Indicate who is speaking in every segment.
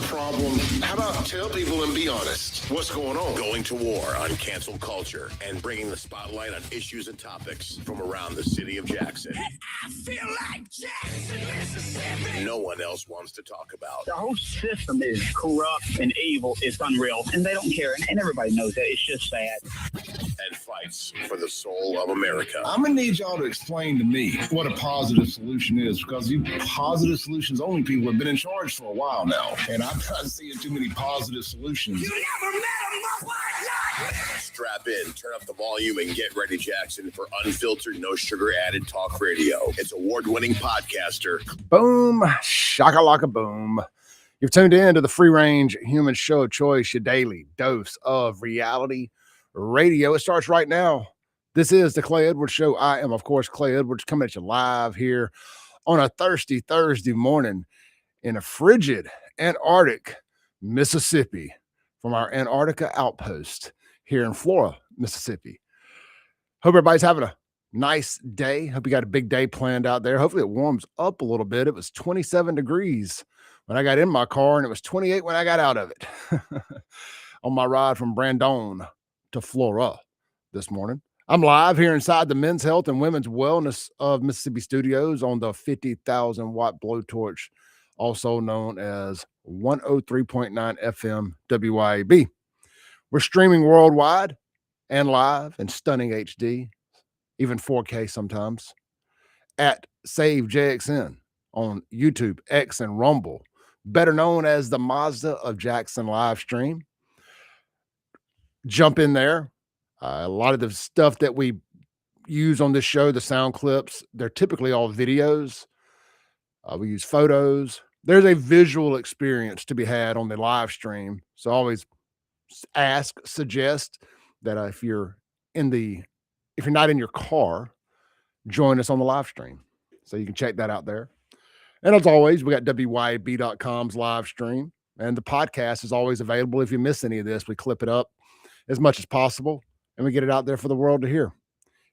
Speaker 1: problem? How about tell people and be honest? What's going on?
Speaker 2: Going to war on cancel culture and bringing the spotlight on issues and topics from around the city of Jackson.
Speaker 3: I feel like Jackson, Mississippi.
Speaker 2: No one else wants to talk about.
Speaker 4: The whole system is corrupt and evil. It's unreal, and they don't care, and everybody knows that. It's just sad.
Speaker 2: And fights for the soul of America.
Speaker 5: I'm going to need y'all to explain to me what a positive solution is, because you positive solutions only people have been in charge for a while now, and I'm not seeing too many positive solutions.
Speaker 3: You never met a motherfucker like me.
Speaker 2: Strap in, turn up the volume, and get ready, Jackson, for unfiltered, no sugar added talk radio. It's award-winning podcaster.
Speaker 6: Boom, shakalaka boom. You've tuned in to the free-range human show of choice, your daily dose of reality radio. It starts right now. This is the Clay Edwards Show. I am, of course, Clay Edwards, coming at you live here on a thirsty Thursday morning in a frigid Antarctic Mississippi from our Antarctica outpost here in Flora, Mississippi. Hope everybody's having a nice day. Hope you got a big day planned out there. Hopefully it warms up a little bit. It was 27 degrees when I got in my car, and it was 28 when I got out of it on my ride from Brandon to Flora this morning. I'm live here inside the Men's Health and Women's Wellness of Mississippi Studios on the 50,000 watt blowtorch, also known as 103.9 FM WYAB. We're streaming worldwide and live in stunning HD, even 4K sometimes, at Save JXN on YouTube, X, and Rumble, better known as the Mazda of Jackson live stream. Jump in there. A lot of the stuff that we use on this show, the sound clips, they're typically all videos. We use photos. There's a visual experience to be had on the live stream. So always suggest that if you're not in your car, join us on the live stream. So you can check that out there. And as always, we got WYAB.com's live stream. And the podcast is always available. If you miss any of this, we clip it up as much as possible, and we get it out there for the world to hear.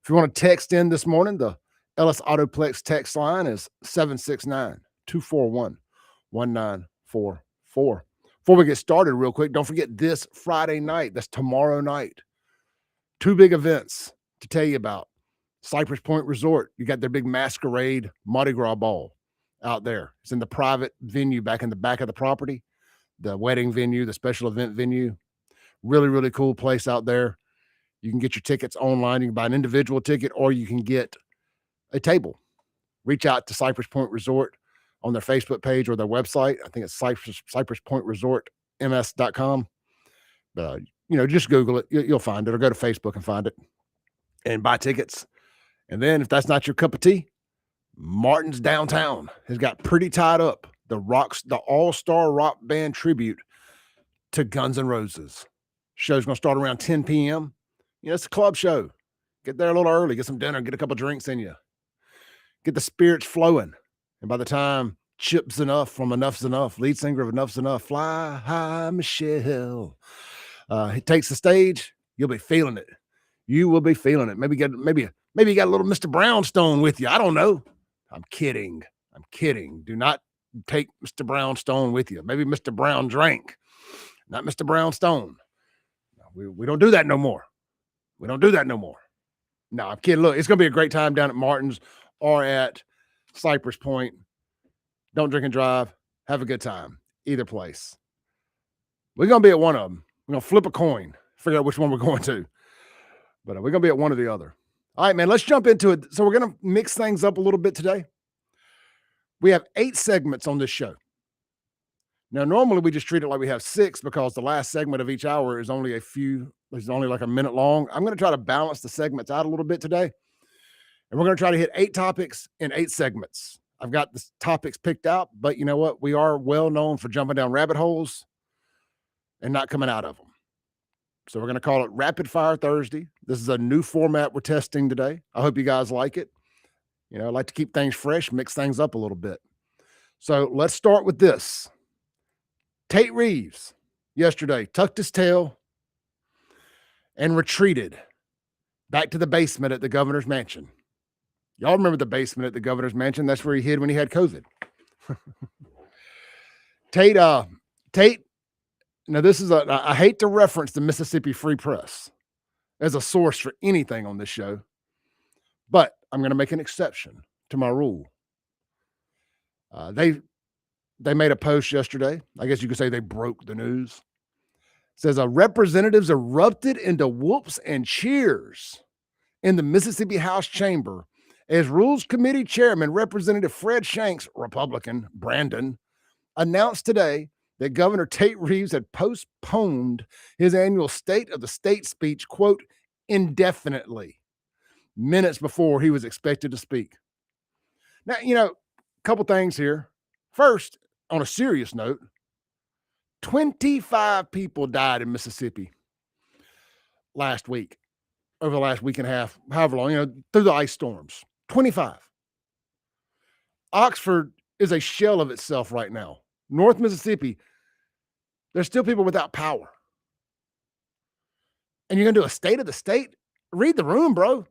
Speaker 6: If you want to text in this morning, the Ellis Autoplex text line is 769-241-1944. Before we get started real quick, don't forget this Friday night, that's tomorrow night, two big events to tell you about. Cypress Point Resort, you got their big masquerade Mardi Gras ball out there. It's in the private venue back in the back of the property, the wedding venue, the special event venue. Really, really cool place out there. You can get your tickets online. You can buy an individual ticket, or you can get a table. Reach out to Cypress Point Resort on their Facebook page or their website. I think it's cypresspointresortms.com. But, just Google it. You'll find it, or go to Facebook and find it and buy tickets. And then if that's not your cup of tea, Martin's Downtown has got Pretty Tied Up, the all-star rock band tribute to Guns N' Roses. Show's going to start around 10 p.m. It's a club show. Get there a little early, get some dinner, get a couple drinks in you. Get the spirits flowing. And by the time Chip's Enough from Enough's Enough, lead singer of Enough's Enough, Fly High Michelle, he takes the stage, you'll be feeling it. You will be feeling it. Maybe you got a little Mr. Brownstone with you. I don't know. I'm kidding. Do not take Mr. Brownstone with you. Maybe Mr. Brown drank, not Mr. Brownstone. We don't do that no more. No, I'm kidding. Look, it's going to be a great time down at Martin's or at Cypress Point. Don't drink and drive. Have a good time. Either place. We're going to be at one of them. We're going to flip a coin, figure out which one we're going to. But we're going to be at one or the other. All right, man, let's jump into it. So we're going to mix things up a little bit today. We have 8 segments on this show. Now, normally we just treat it like we have 6 because the last segment of each hour is only like a minute long. I'm going to try to balance the segments out a little bit today. And we're going to try to hit 8 topics in 8 segments. I've got the topics picked out, but you know what? We are well known for jumping down rabbit holes and not coming out of them. So we're going to call it Rapid Fire Thursday. This is a new format we're testing today. I hope you guys like it. I like to keep things fresh, mix things up a little bit. So let's start with this. Tate Reeves yesterday tucked his tail and retreated back to the basement at the governor's mansion. Y'all remember the basement at the governor's mansion? That's where he hid when he had COVID. Tate Tate, now this is I hate to reference the Mississippi Free Press as a source for anything on this show, but I'm going to make an exception to my rule. They made a post yesterday. I guess you could say they broke the news. It says representatives erupted into whoops and cheers in the Mississippi House chamber as Rules Committee Chairman Representative Fred Shanks, Republican, Brandon, announced today that Governor Tate Reeves had postponed his annual State of the State speech, quote, indefinitely, minutes before he was expected to speak. Now, a couple things here. First, on a serious note, 25 people died in Mississippi last week, over the last week and a half, however long, through the ice storms. 25. Oxford is a shell of itself right now. North Mississippi, there's still people without power. And you're going to do a State of the State? Read the room, bro.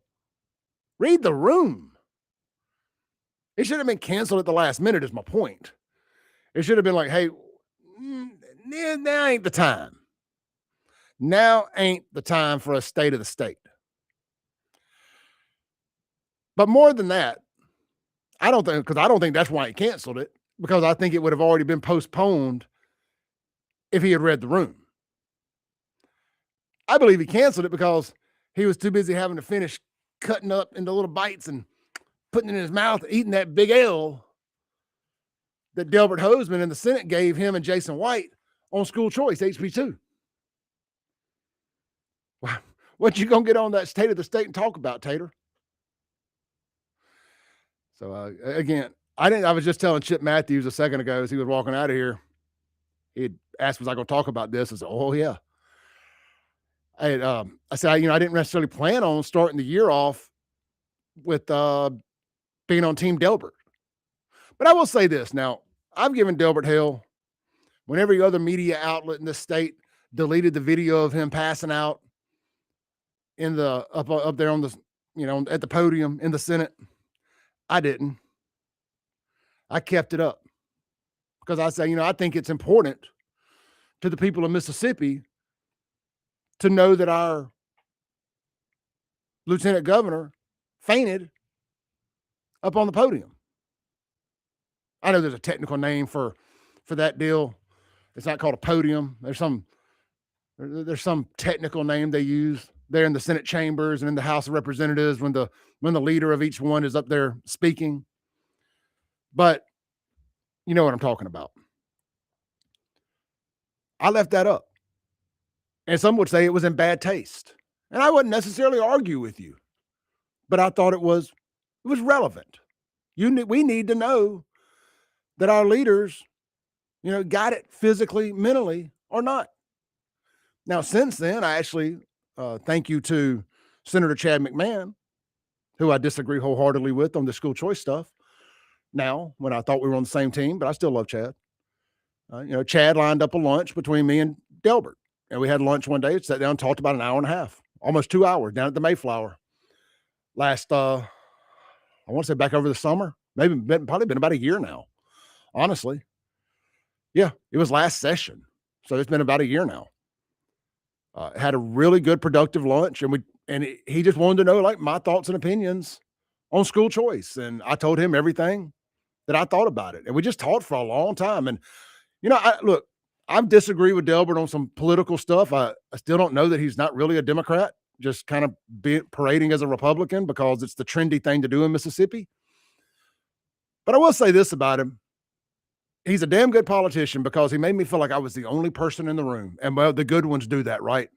Speaker 6: Read the room. It should have been canceled at the last minute is my point. It should have been like, hey, now ain't the time. Now ain't the time for a State of the State. But more than that, I don't think that's why he canceled it, because I think it would have already been postponed if he had read the room. I believe he canceled it because he was too busy having to finish cutting up into little bites and putting it in his mouth, eating that big L that Delbert Hosemann in the Senate gave him and Jason White on school choice, HB2. What you going to get on that State of the State and talk about, Tater? So, again, I was just telling Chip Matthews a second ago as he was walking out of here. He asked, was I going to talk about this? I said, oh, yeah. I said, I didn't necessarily plan on starting the year off with being on Team Delbert. But I will say this. Now, I've given Delbert hell when every other media outlet in this state deleted the video of him passing out in the up there on the, at the podium in the Senate. I didn't. I kept it up because I say, I think it's important to the people of Mississippi to know that our lieutenant governor fainted up on the podium. I know there's a technical name for that deal. It's not called a podium. There's some technical name they use there in the Senate chambers and in the House of Representatives when the leader of each one is up there speaking. But you know what I'm talking about. I left that up. And some would say it was in bad taste. And I wouldn't necessarily argue with you, but I thought it was relevant. We need to know that our leaders, got it physically, mentally, or not. Now, since then, I actually thank you to Senator Chad McMahon, who I disagree wholeheartedly with on the school choice stuff. Now, when I thought we were on the same team, but I still love Chad. Chad lined up a lunch between me and Delbert. And we had lunch one day, sat down, talked about an hour and a half, almost 2 hours down at the Mayflower. Last, I want to say back over the summer, probably been about a year now, honestly. Yeah, it was last session. So it's been about a year now. Had a really good, productive lunch. And he just wanted to know, like, my thoughts and opinions on school choice. And I told him everything that I thought about it. And we just talked for a long time. And, I disagree with Delbert on some political stuff. I still don't know that he's not really a Democrat, just kind of parading as a Republican because it's the trendy thing to do in Mississippi. But I will say this about him. He's a damn good politician because he made me feel like I was the only person in the room. And, well, the good ones do that, right?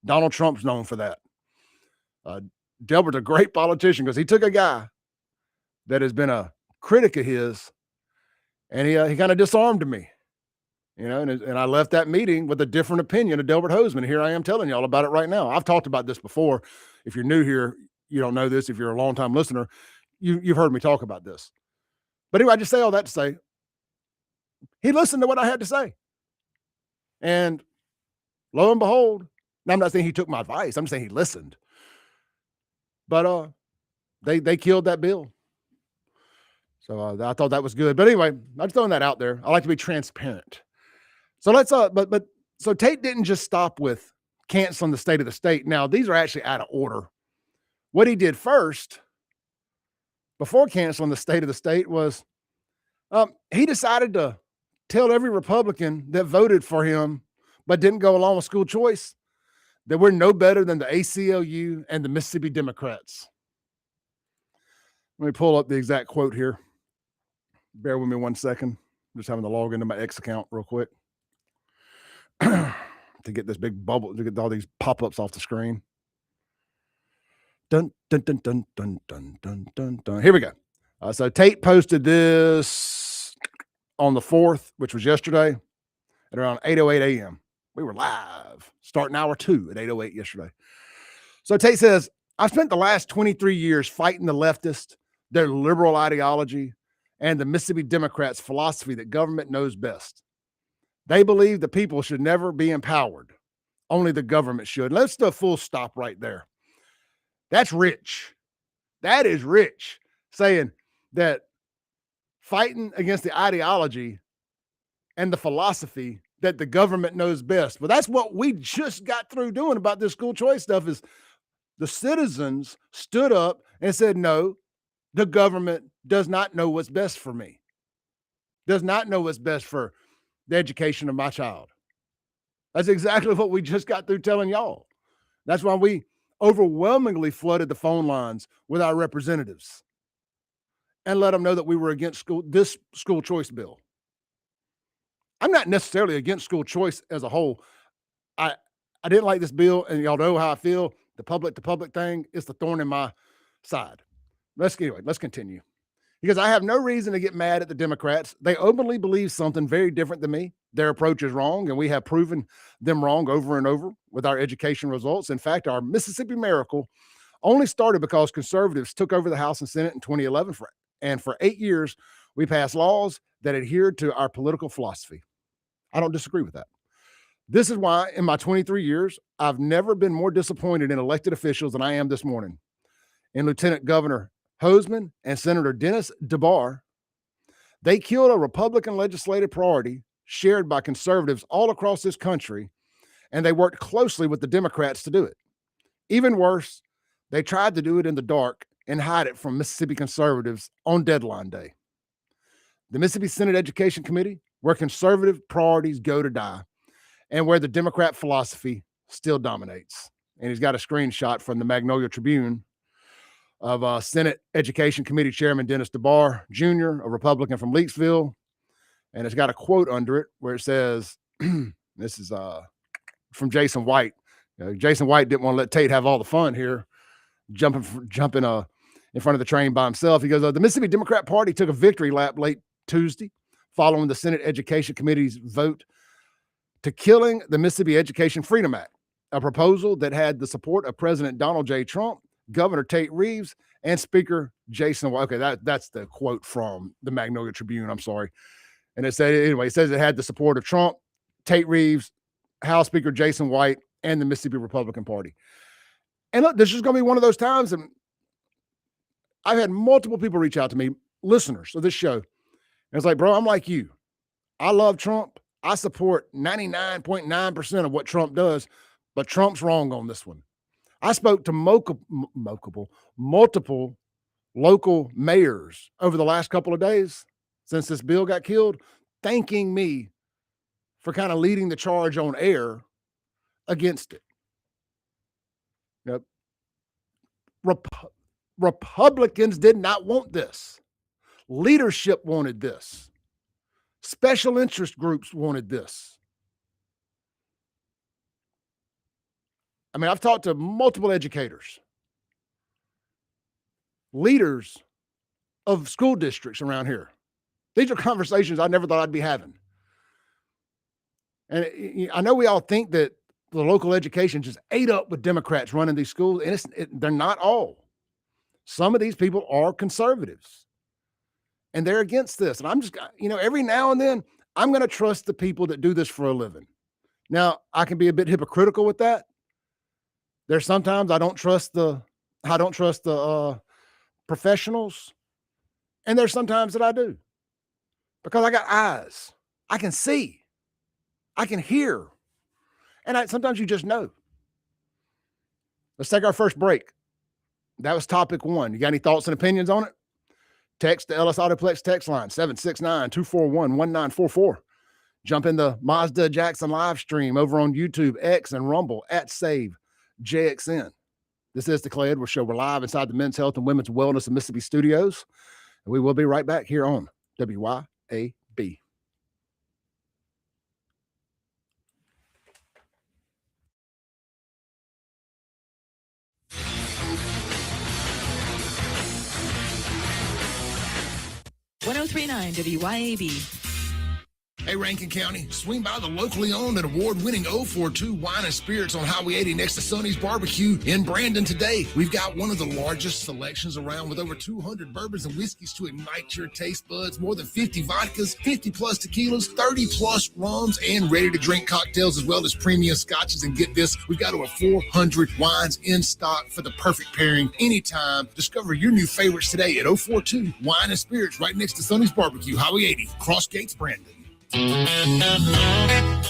Speaker 6: Donald Trump's known for that. Delbert's a great politician because he took a guy that has been a critic of his and he kind of disarmed me. And I left that meeting with a different opinion of Delbert Hosemann. Here I am telling y'all about it right now. I've talked about this before. If you're new here, you don't know this. If you're a longtime listener, you've heard me talk about this. But anyway, I just say all that to say, he listened to what I had to say. And lo and behold, now I'm not saying he took my advice. I'm just saying he listened. But they killed that bill. So I thought that was good. But anyway, I'm just throwing that out there. I like to be transparent. So let's so Tate didn't just stop with canceling the state of the state. Now, these are actually out of order. What he did first, before canceling the state of the state, was he decided to tell every Republican that voted for him but didn't go along with school choice that we're no better than the ACLU and the Mississippi Democrats. Let me pull up the exact quote here. Bear with me 1 second. I'm just having to log into my X account real quick to get this big bubble, to get all these pop-ups off the screen. Dun, dun, dun, dun, dun, dun, dun, dun, dun. Here we go. So Tate posted this on the 4th, which was yesterday, at around 8:08 a.m. We were live, starting hour 2 at 8:08 yesterday. So Tate says, I've spent the last 23 years fighting the leftists, their liberal ideology, and the Mississippi Democrats' philosophy that government knows best. They believe the people should never be empowered. Only the government should. Let's do a full stop right there. That's rich. That is rich, saying that fighting against the ideology and the philosophy that the government knows best. But that's what we just got through doing about this school choice stuff, is the citizens stood up and said, no, the government does not know what's best for me, does not know what's best for the education of my child. That's exactly what we just got through telling y'all. That's why we overwhelmingly flooded the phone lines with our representatives and let them know that we were against this school choice bill. I'm not necessarily against school choice as a whole. I didn't like this bill, and y'all know how I feel. The public to public thing is the thorn in my side. Let's continue. Because I have no reason to get mad at the Democrats. They openly believe something very different than me. Their approach is wrong, and we have proven them wrong over and over with our education results. In fact, our Mississippi miracle only started because conservatives took over the House and Senate in 2011, and for 8 years, we passed laws that adhered to our political philosophy. I don't disagree with that. This is why, in my 23 years, I've never been more disappointed in elected officials than I am this morning. In Lieutenant Governor Hoseman and Senator Dennis DeBar, they killed a Republican legislative priority shared by conservatives all across this country, and they worked closely with the Democrats to do it. Even worse, they tried to do it in the dark and hide it from Mississippi conservatives on deadline day. The Mississippi Senate Education Committee, where conservative priorities go to die, and where the Democrat philosophy still dominates. And he's got a screenshot from the Magnolia Tribune of Senate Education Committee Chairman Dennis DeBar Jr., a Republican from Leakesville. And it's got a quote under it where it says, this is from Jason White. Jason White didn't want to let Tate have all the fun here, jumping in front of the train by himself. He goes, the Mississippi Democrat Party took a victory lap late Tuesday following the Senate Education Committee's vote to killing the Mississippi Education Freedom Act, a proposal that had the support of President Donald J. Trump, Governor Tate Reeves, and Speaker Jason White. Okay, that's the quote from the Magnolia Tribune. I'm sorry. And it said, anyway, it says it had the support of Trump, Tate Reeves, House Speaker Jason White, and the Mississippi Republican Party. And look, this is going to be one of those times, and I've had multiple people reach out to me, listeners of this show. And it's like, bro, I'm like you. I love Trump. I support 99.9% of what Trump does, but Trump's wrong on this one. I spoke to multiple local mayors over the last couple of days since this bill got killed, thanking me for kind of leading the charge on air against it. Yep. Republicans did not want this. Leadership wanted this. Special interest groups wanted this. I mean, I've talked to multiple educators, leaders of school districts around here. These are conversations I never thought I'd be having. And I know we all think that the local education just ate up with Democrats running these schools, and they're not all. Some of these people are conservatives, and they're against this. And I'm just, every now and then, I'm going to trust the people that do this for a living. Now, I can be a bit hypocritical with that. There's sometimes I don't trust the professionals, and there's sometimes that I do, because I got eyes. I can see. I can hear. And sometimes you just know. Let's take our first break. That was topic one. You got any thoughts and opinions on it? Text the LS Autoplex text line, 769-241-1944. Jump in the Mazda Jackson live stream over on YouTube, X, and Rumble at Save JXN. This is the Clay Edwards Show. We're live inside the Men's Health and Women's Wellness of Mississippi studios. And we will be right back here on WYAB.
Speaker 7: 1039 WYAB.
Speaker 5: Hey, Rankin County, swing by the locally owned and award-winning 042 Wine and Spirits on Highway 80 next to Sonny's Barbecue in Brandon today. We've got one of the largest selections around with over 200 bourbons and whiskeys to ignite your taste buds, more than 50 vodkas, 50-plus tequilas, 30-plus rums, and ready-to-drink cocktails, as well as premium scotches. And get this, we've got over 400 wines in stock for the perfect pairing anytime. Discover your new favorites today at 042 Wine and Spirits right next to Sonny's Barbecue, Highway 80, Cross Gates, Brandon.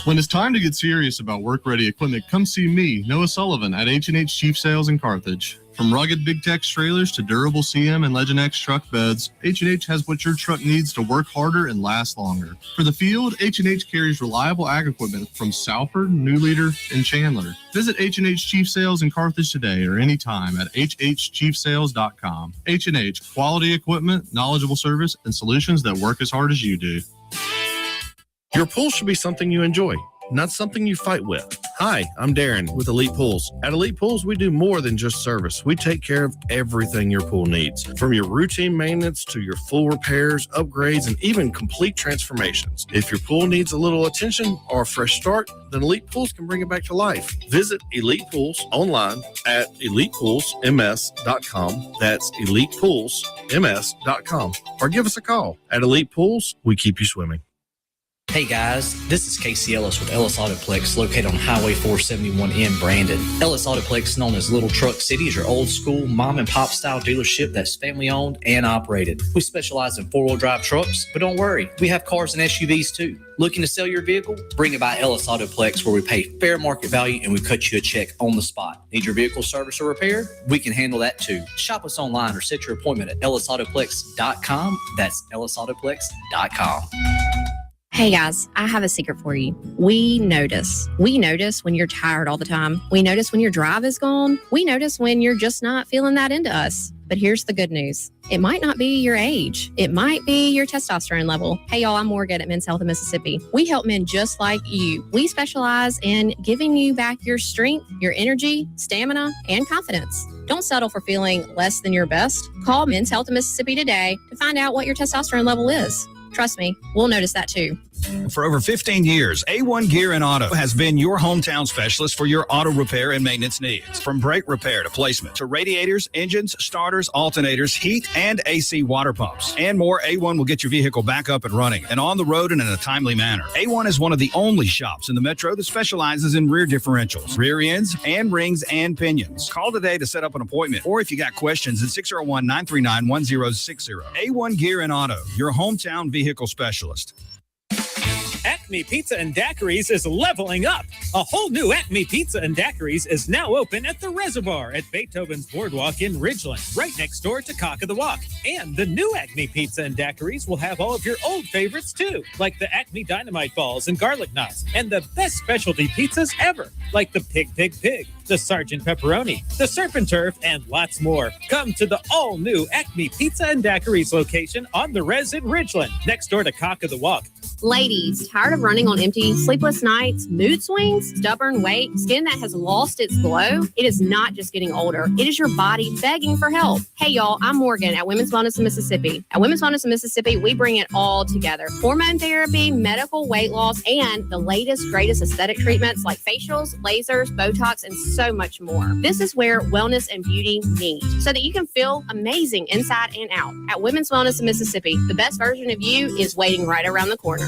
Speaker 8: When it's time to get serious about work-ready equipment, come see me, Noah Sullivan, at H&H Chief Sales in Carthage. From rugged Big Tex trailers to durable CM and Legend X truck beds, H&H has what your truck needs to work harder and last longer. For the field, H&H carries reliable ag equipment from Salford, New Leader, and Chandler. Visit H&H Chief Sales in Carthage today or anytime at hhchiefsales.com. H&H, quality equipment, knowledgeable service, and solutions that work as hard as you do.
Speaker 9: Your pool should be something you enjoy, not something you fight with. Hi, I'm Darren with Elite Pools. At Elite Pools, we do more than just service. We take care of everything your pool needs, from your routine maintenance to your full repairs, upgrades, and even complete transformations. If your pool needs a little attention or a fresh start, then Elite Pools can bring it back to life. Visit Elite Pools online at elitepoolsms.com. That's elitepoolsms.com. Or give us a call. At Elite Pools, we keep you swimming.
Speaker 10: Hey guys, this is Casey Ellis with Ellis Autoplex, located on Highway 471 in Brandon. Ellis Autoplex, known as Little Truck City, is your old school mom and pop style dealership that's family owned and operated. We specialize in 4-wheel drive trucks, but don't worry, we have cars and SUVs too. Looking to sell your vehicle? Bring it by Ellis Autoplex, where we pay fair market value and we cut you a check on the spot. Need your vehicle service or repaired? We can handle that too. Shop us online or set your appointment at ellisautoplex.com. That's ellisautoplex.com.
Speaker 11: Hey guys, I have a secret for you. We notice. We notice when you're tired all the time. We notice when your drive is gone. We notice when you're just not feeling that into us. But here's the good news. It might not be your age. It might be your testosterone level. Hey y'all, I'm Morgan at Men's Health in Mississippi. We help men just like you. We specialize in giving you back your strength, your energy, stamina, and confidence. Don't settle for feeling less than your best. Call Men's Health in Mississippi today to find out what your testosterone level is. Trust me, we'll notice that too.
Speaker 12: For over 15 years, A1 Gear and Auto has been your hometown specialist for your auto repair and maintenance needs. From brake repair to placement, to radiators, engines, starters, alternators, heat, and AC water pumps, and more, A1 will get your vehicle back up and running and on the road and in a timely manner. A1 is one of the only shops in the metro that specializes in rear differentials, rear ends, and rings and pinions. Call today to set up an appointment, or if you got questions, at 601-939-1060. A1 Gear and Auto, your hometown vehicle specialist.
Speaker 13: Acme Pizza and Daiquiris is leveling up. A whole new Acme Pizza and Daiquiris is now open at the Reservoir at Beethoven's Boardwalk in Ridgeland, right next door to Cock of the Walk. And the new Acme Pizza and Daiquiris will have all of your old favorites too, like the Acme Dynamite Balls and Garlic Knots, and the best specialty pizzas ever, like the Pig, the Sergeant Pepperoni, the Serpent Turf, and lots more. Come to the all-new Acme Pizza and Daiquiris location on the Res in Ridgeland, next door to Cock of the Walk.
Speaker 11: Ladies, tired of running on empty, sleepless nights, mood swings, stubborn weight, skin that has lost its glow? It is not just getting older. It is your body begging for help. Hey, y'all, I'm Morgan at Women's Wellness in Mississippi. At Women's Wellness in Mississippi, we bring it all together. Hormone therapy, medical weight loss, and the latest, greatest aesthetic treatments like facials, lasers, Botox, and so much more. This is where wellness and beauty meet, so that you can feel amazing inside and out. At Women's Wellness in Mississippi, the best version of you is waiting right around the corner.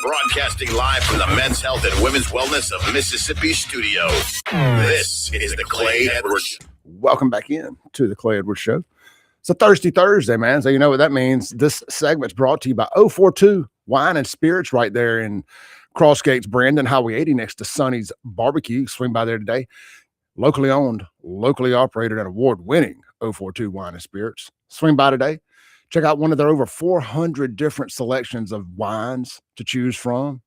Speaker 2: Broadcasting live from the Men's Health and Women's Wellness of Mississippi studio. This is the Clay Edwards Show.
Speaker 6: Welcome back in to the Clay Edwards Show. It's a Thirsty Thursday, man. So you know what that means. This segment's brought to you by 042 Wine and Spirits right there in Cross Gates, Brandon, Highway 80 next to Sonny's Barbecue. Swing by there today. Locally owned, locally operated, and award-winning 042 Wine and Spirits. Swing by today. Check out one of their over 400 different selections of wines to choose from.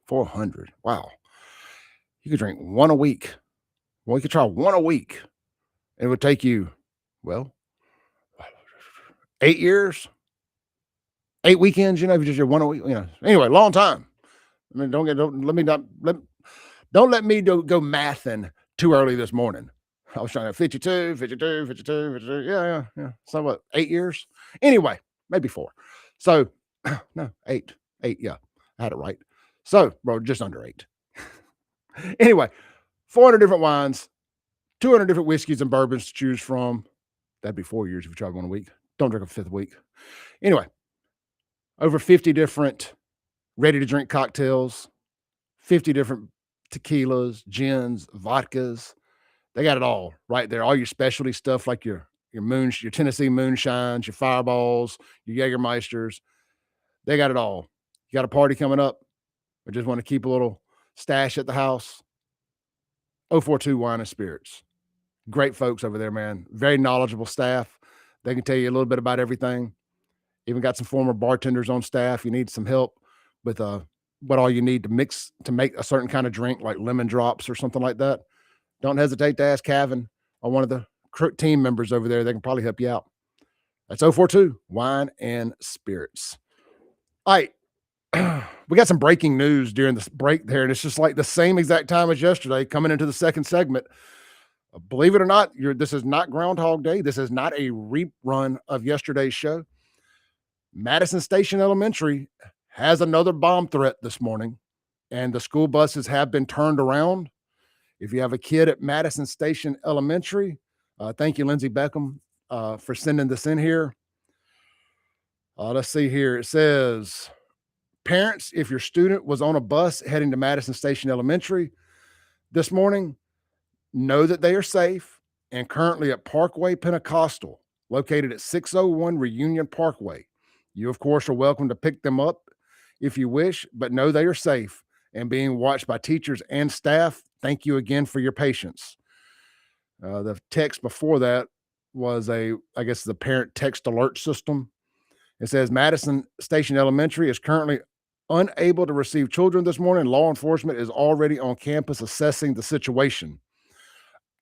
Speaker 6: 400. Wow. You could drink one a week. Well, you could try one a week. It would take you, 8 years, 8 weekends, if you just did one a week, Anyway, long time. I mean, don't let me go mathing too early this morning. I was trying to 52. Yeah. So what, 8 years? Anyway, maybe 4. So, no, 8. Yeah, I had it right. So, bro, just under 8. Anyway, 400 different wines, 200 different whiskeys and bourbons to choose from. That'd be 4 years if you try one a week. Don't drink a fifth week. Anyway, over 50 different ready-to-drink cocktails, 50 different tequilas, gins, vodkas. They got it all right there. All your specialty stuff like your Tennessee moonshines, your fireballs, your Jägermeisters. They got it all. You got a party coming up or just want to keep a little stash at the house? 042 Wine and Spirits. Great folks over there, man. Very knowledgeable staff. They can tell you a little bit about everything. Even got some former bartenders on staff. You need some help with what all you need to make a certain kind of drink like lemon drops or something like that. Don't hesitate to ask Kevin or one of the team members over there. They can probably help you out. That's 042 Wine and Spirits. All right. We got some breaking news during this break there, and it's just like the same exact time as yesterday coming into the second segment. Believe it or not, this is not Groundhog Day. This is not a rerun of yesterday's show. Madison Station Elementary has another bomb threat this morning, and the school buses have been turned around. If you have a kid at Madison Station Elementary, thank you, Lindsey Beckham, for sending this in here. Let's see here. It says, parents, if your student was on a bus heading to Madison Station Elementary this morning, know that they are safe and currently at Parkway Pentecostal, located at 601 Reunion Parkway. You, of course, are welcome to pick them up if you wish, but know they are safe and being watched by teachers and staff. Thank you again for your patience. The text before that was the parent text alert system. It says Madison Station Elementary is currently unable to receive children this morning. Law enforcement is already on campus assessing the situation.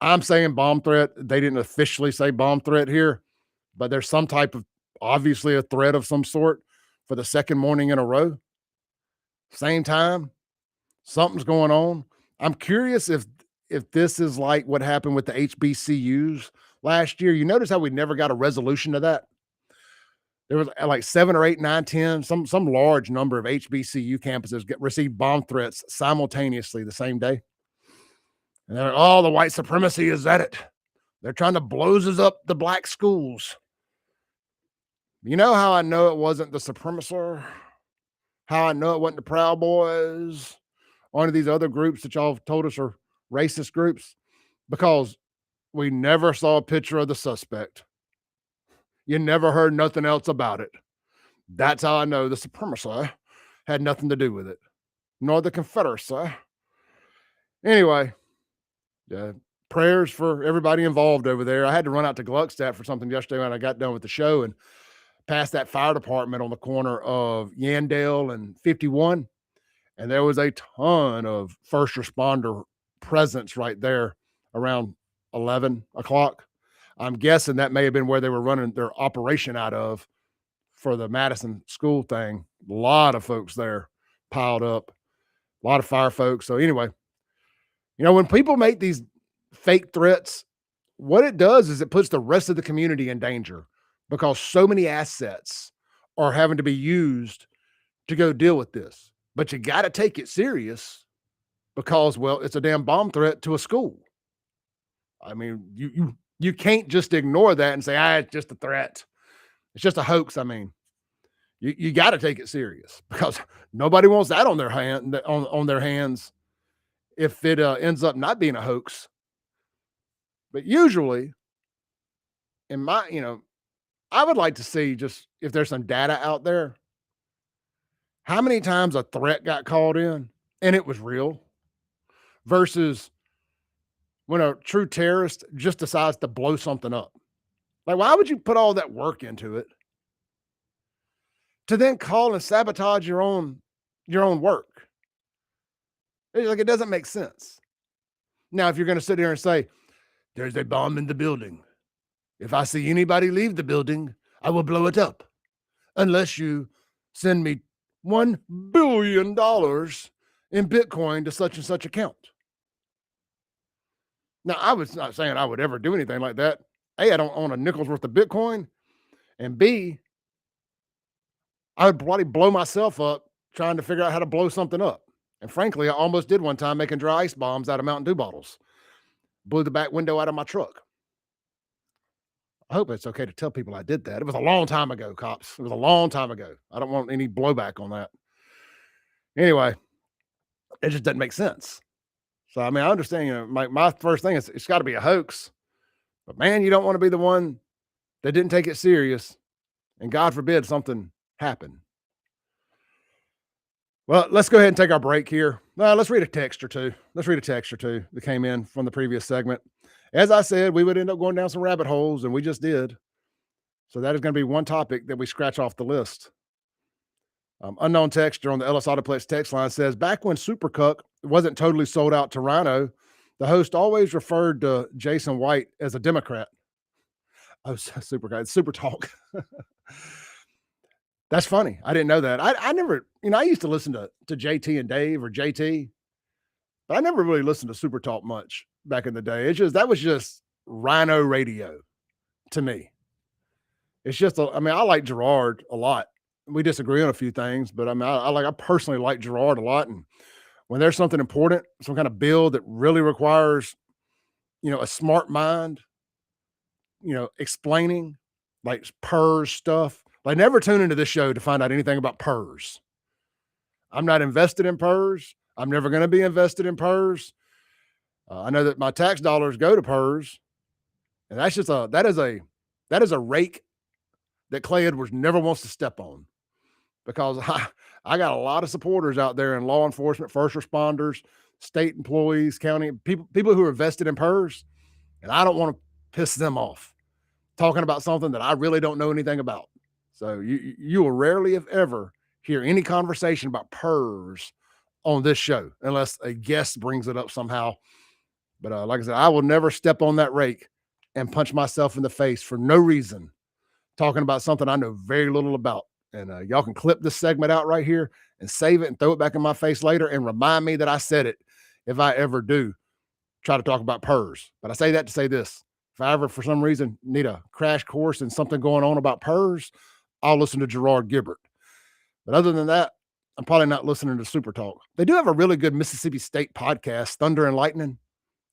Speaker 6: I'm saying bomb threat. They didn't officially say bomb threat here, but there's some type of, obviously a threat of some sort for the second morning in a row. Same time, something's going on. I'm curious if this is like what happened with the HBCUs last year. You notice how we never got a resolution to that? There was like 7 or 8, 9, 10, some large number of HBCU campuses received bomb threats simultaneously the same day. And they're like, the white supremacy is at it. They're trying to blows up the black schools. You know how I know it wasn't the supremacists? How I know it wasn't the Proud Boys? One of these other groups that y'all told us are racist groups? Because we never saw a picture of the suspect. You never heard nothing else about it. That's how I know the supremacy had nothing to do with it, nor the Confederacy. Anyway, prayers for everybody involved over there. I had to run out to Gluckstadt for something yesterday when I got done with the show and passed that fire department on the corner of Yandale and 51. And there was a ton of first responder presence right there around 11 o'clock. I'm guessing that may have been where they were running their operation out of for the Madison school thing. A lot of folks there piled up, a lot of fire folks. So anyway, when people make these fake threats, what it does is it puts the rest of the community in danger because so many assets are having to be used to go deal with this. But you got to take it serious because, it's a damn bomb threat to a school. I mean, you can't just ignore that and say, it's just a threat. It's just a hoax. I mean, you got to take it serious because nobody wants that on their hands if it ends up not being a hoax. But usually, I would like to see just if there's some data out there. how many times a threat got called in and it was real versus when a true terrorist just decides to blow something up? Like, why would you put all that work into it to then call and sabotage your own work? It's like, it doesn't make sense. Now, if you're going to sit here and say, there's a bomb in the building, if I see anybody leave the building, I will blow it up unless you send me $1 billion in Bitcoin to such and such account. Now, I was not saying I would ever do anything like that. A, I don't own a nickel's worth of Bitcoin. And B, I would probably blow myself up trying to figure out how to blow something up. And frankly, I almost did one time making dry ice bombs out of Mountain Dew bottles. Blew the back window out of my truck. I hope it's okay to tell people I did that. It was a long time ago, cops. It was a long time ago. I don't want any blowback on that. Anyway, it just doesn't make sense. So, I mean, I understand, my first thing is it's got to be a hoax. But, man, you don't want to be the one that didn't take it serious. And God forbid something happened. Well, let's go ahead and take our break here. Let's read a text or two. That came in from the previous segment. As I said, we would end up going down some rabbit holes, and we just did. So that is going to be one topic that we scratch off the list. Unknown texter on the Ellis Autoplex text line says, back when Super Cuck wasn't totally sold out to Rhino, the host always referred to Jason White as a Democrat. Oh, Super Cuck, Super Talk. That's funny. I didn't know that. I never, I used to listen to JT and Dave or JT, but I never really listened to Super Talk much back in the day. That was just Rhino radio to me. It's just, I like Gerard a lot. We disagree on a few things, but I personally like Gerard a lot. And when there's something important, some kind of bill that really requires, a smart mind, explaining like PERS stuff, like never tune into this show to find out anything about PERS. I'm not invested in PERS. I'm never going to be invested in PERS. I know that my tax dollars go to PERS, and that's just that is a rake that Clay Edwards never wants to step on, because I got a lot of supporters out there in law enforcement, first responders, state employees, county people who are vested in PERS, and I don't want to piss them off talking about something that I really don't know anything about. So you will rarely, if ever, hear any conversation about PERS on this show unless a guest brings it up somehow. But like I said, I will never step on that rake and punch myself in the face for no reason, talking about something I know very little about. And y'all can clip this segment out right here and save it and throw it back in my face later and remind me that I said it if I ever do try to talk about PERS. But I say that to say this. If I ever, for some reason, need a crash course in something going on about PERS, I'll listen to Gerard Gibbert. But other than that, I'm probably not listening to Super Talk. They do have a really good Mississippi State podcast, Thunder and Lightning.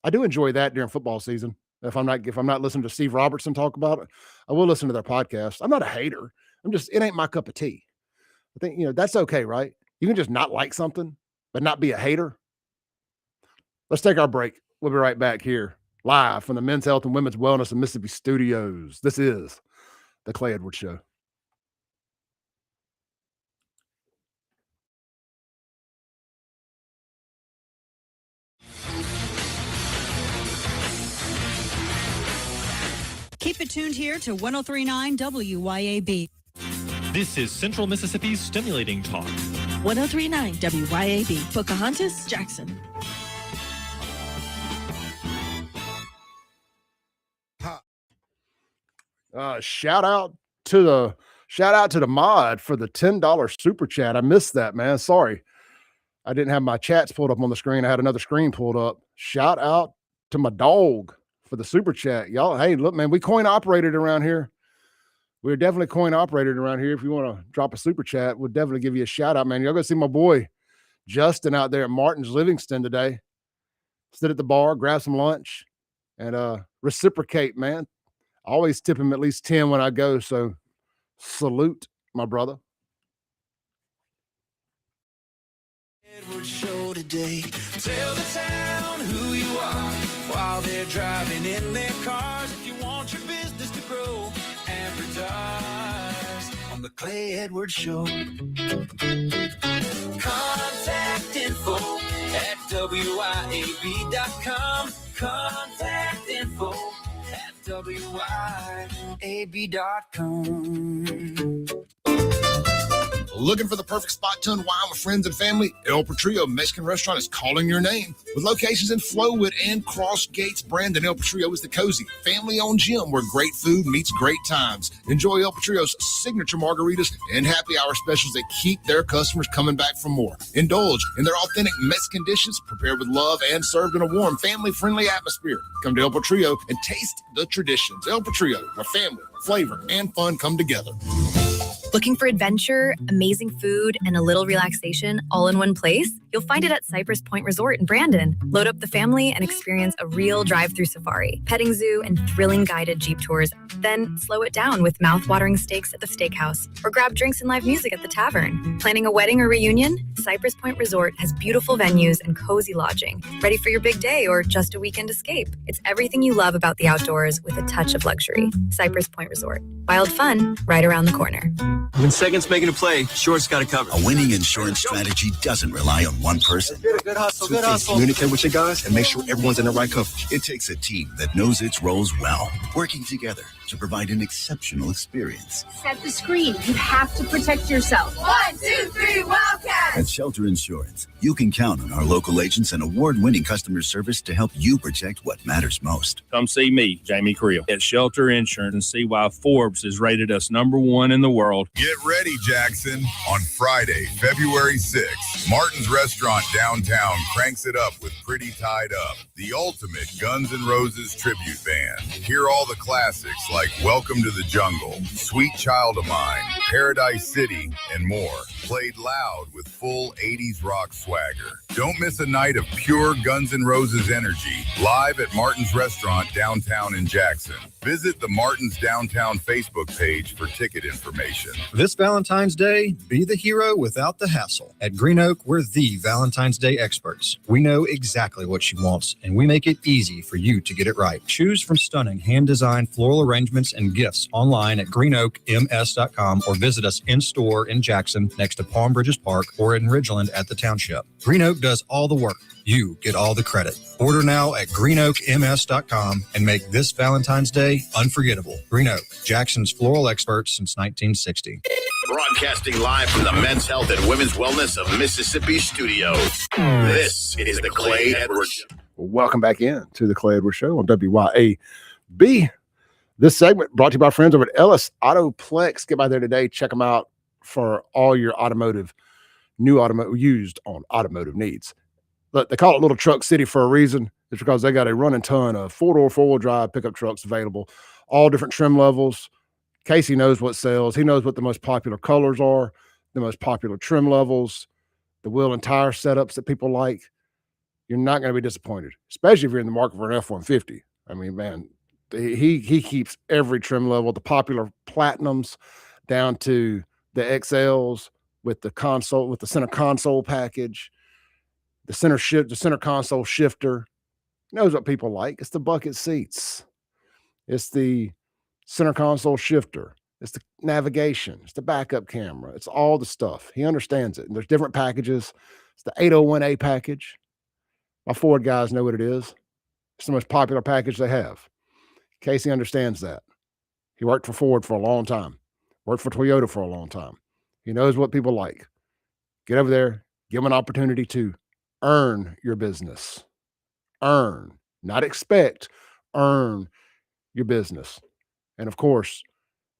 Speaker 6: I do enjoy that during football season. If I'm not listening to Steve Robertson talk about it, I will listen to their podcast. I'm not a hater. It ain't my cup of tea. I think, that's okay, right? You can just not like something, but not be a hater. Let's take our break. We'll be right back here, live from the Men's Health and Women's Wellness in Mississippi studios. This is the Clay Edwards Show.
Speaker 7: Keep it tuned here to 103.9 WYAB.
Speaker 14: This is Central Mississippi's Stimulating Talk.
Speaker 7: 103.9 WYAB. Pocahontas, Jackson.
Speaker 6: Shout out to the mod for the $10 super chat. I missed that, man. Sorry. I didn't have my chats pulled up on the screen. I had another screen pulled up. Shout out to my dog for the super chat. Y'all, hey, look, man, we coin operated around here. We're definitely coin operated around here. If you want to drop a super chat, we'll definitely give you a shout out, man. Y'all go see my boy Justin out there at Martin's Livingston today. Sit at the bar, grab some lunch, and reciprocate, man. I always tip him at least 10 when I go. So salute, my brother.
Speaker 3: Edwards Show today. Tell the town who you are while they're driving in their cars. If you want your business to grow, advertise on on the Clay Edwards Show. Contact info at WIAB.com. Contact info at WIAB.com.
Speaker 5: Looking for the perfect spot to unwind with friends and family? El Patrio Mexican Restaurant is calling your name. With locations in Flowood and Cross Gates, Brandon, El Patrio is the cozy, family-owned gym where great food meets great times. Enjoy El Patrio's signature margaritas and happy hour specials that keep their customers coming back for more. Indulge in their authentic Mexican dishes prepared with love and served in a warm, family-friendly atmosphere. Come to El Patrio and taste the traditions. El Patrio, where family, flavor, and fun come together.
Speaker 15: Looking for adventure, amazing food, and a little relaxation all in one place? You'll find it at Cypress Point Resort in Brandon. Load up the family and experience a real drive-through safari, petting zoo, and thrilling guided Jeep tours. Then slow it down with mouth-watering steaks at the steakhouse, or grab drinks and live music at the tavern. Planning a wedding or reunion? Cypress Point Resort has beautiful venues and cozy lodging. Ready for your big day or just a weekend escape? It's everything you love about the outdoors with a touch of luxury. Cypress Point Resort. Wild fun right around the corner.
Speaker 16: When second's making a play, short's got it covered. A winning insurance strategy doesn't rely on one person.
Speaker 17: Good hustle, good hustle.
Speaker 16: Communicate with your guys and make sure everyone's in the right coverage. It takes a team that knows its roles well, working together to provide an exceptional experience.
Speaker 18: Set the screen. You have to protect yourself. 1, 2, 3, Wildcat!
Speaker 16: At Shelter Insurance, you can count on our local agents and award-winning customer service to help you protect what matters most.
Speaker 19: Come see me, Jamie Creel, at Shelter Insurance and see why Forbes has rated us #1 in the world.
Speaker 20: Get ready, Jackson. On Friday, February 6th, Martin's Restaurant downtown cranks it up with Pretty Tied Up, the ultimate Guns N' Roses tribute band. Hear all the classics like Welcome to the Jungle, Sweet Child of Mine, Paradise City, and more. Played loud with full 80s rock swagger. Don't miss a night of pure Guns N' Roses energy live at Martin's Restaurant downtown in Jackson. Visit the Martin's Downtown Facebook page for ticket information.
Speaker 21: This Valentine's Day, be the hero without the hassle. At Green Oak, we're the Valentine's Day experts. We know exactly what she wants, and we make it easy for you to get it right. Choose from stunning hand-designed floral arrangements and gifts online at greenoakms.com or visit us in-store in Jackson next to Palm Bridges Park or in Ridgeland at the Township. Green Oak does all the work. You get all the credit. Order now at greenoakms.com and make this Valentine's Day unforgettable. Green Oak, Jackson's floral experts since 1960.
Speaker 2: Broadcasting live from the Men's Health and Women's Wellness of Mississippi studios. This is the Clay Edwards Show.
Speaker 6: Welcome back in to the Clay Edwards Show on WYAB. This segment brought to you by friends over at Ellis Autoplex. Get by there today. Check them out for all your used on automotive needs. Look, they call it Little Truck City for a reason. It's because they got a running ton of four-door, four-wheel drive pickup trucks available, all different trim levels. Casey knows what sells. He knows what the most popular colors are, the most popular trim levels, the wheel and tire setups that people like. You're not going to be disappointed, especially if you're in the market for an F-150. I mean, man, he keeps every trim level, the popular Platinums down to the XLs with the console, with the center console package, the center console shifter. Knows what people like. It's the bucket seats. It's the center console shifter. It's the navigation. It's the backup camera. It's all the stuff. He understands it. And there's different packages. It's the 801A package. My Ford guys know what it is. It's the most popular package they have. Casey understands that. He worked for Ford for a long time. Worked for Toyota for a long time. He knows what people like. Get over there. Give them an opportunity to earn your business. Earn, not expect. Earn your business. And of course,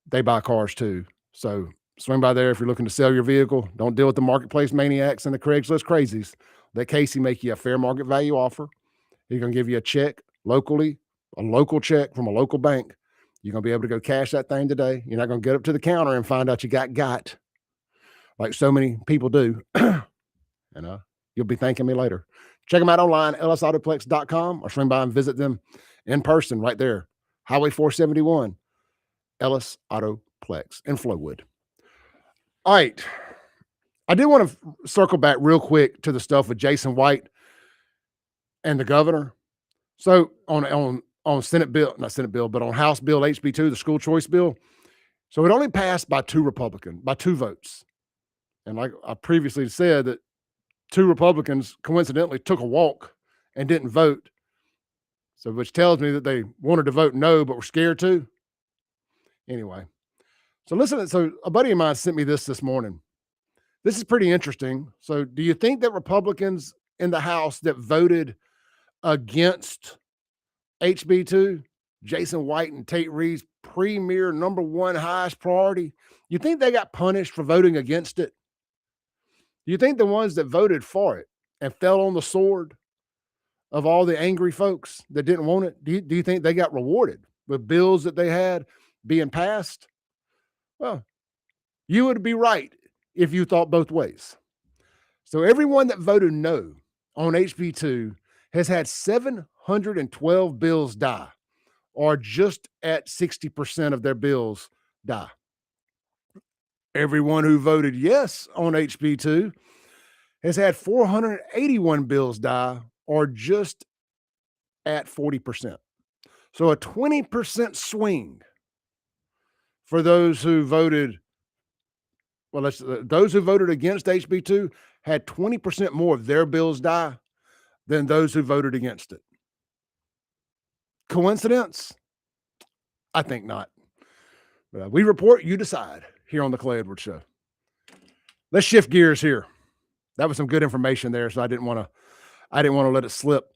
Speaker 6: they buy cars too. So swing by there if you're looking to sell your vehicle. Don't deal with the marketplace maniacs and the Craigslist crazies. Let Casey make you a fair market value offer. He's going to give you a check locally, a local check from a local bank. You're going to be able to go cash that thing today. You're not going to get up to the counter and find out you got like so many people do. And you'll be thanking me later. Check them out online, ellisautoplex.com, or swing by and visit them in person right there. Highway 471, Ellis Autoplex in Flowood. All right. I did want to circle back real quick to the stuff with Jason White and the governor. So on Senate bill, not Senate bill, but on House Bill HB2, the school choice bill, So it only passed by two votes. And like I previously said, that two Republicans coincidentally took a walk and didn't vote. So which tells me that they wanted to vote no, but were scared to. Anyway, so listen, so a buddy of mine sent me this morning. This is pretty interesting. So do you think that Republicans in the House that voted against HB2, Jason White and Tate Reeves' premier number one highest priority, you think they got punished for voting against it? Do you think the ones that voted for it and fell on the sword of all the angry folks that didn't want it, do you think they got rewarded with bills that they had being passed? Well, you would be right if you thought both ways. So everyone that voted no on HB2 has had 712 bills die, or just at 60% of their bills die. Everyone who voted yes on HB2 has had 481 bills die, or just at 40%. So a 20% swing for those who voted. Well, those who voted against HB2 had 20% more of their bills die than those who voted against it. Coincidence? I think not. We report, you decide here on the Clay Edwards Show. Let's shift gears here. That was some good information there, so I didn't want to let it slip.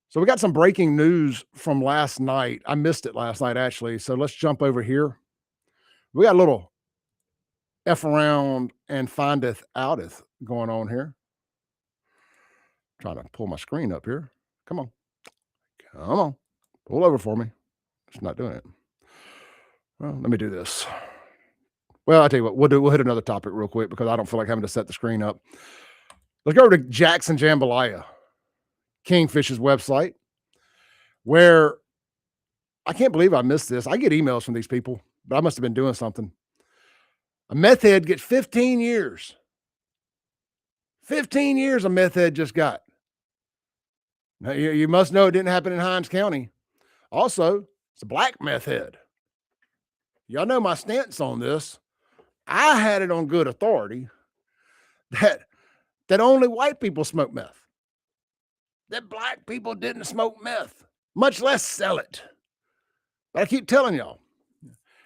Speaker 6: So we got some breaking news from last night. I missed it last night, actually. So let's jump over here. We got a little F around and findeth outeth going on here. Trying to pull my screen up here. Come on. Pull over for me. It's not doing it. Well, let me do this. Well, I'll tell you what, we'll hit another topic real quick because I don't feel like having to set the screen up. Let's go over to Jackson Jambalaya, Kingfish's website, where I can't believe I missed this. I get emails from these people, but I must have been doing something. A meth head gets 15 years. 15 years a meth head just got. Now, you must know it didn't happen in Hinds County. Also, it's a black meth head. Y'all know my stance on this. I had it on good authority that only white people smoke meth. That black people didn't smoke meth, much less sell it. But I keep telling y'all,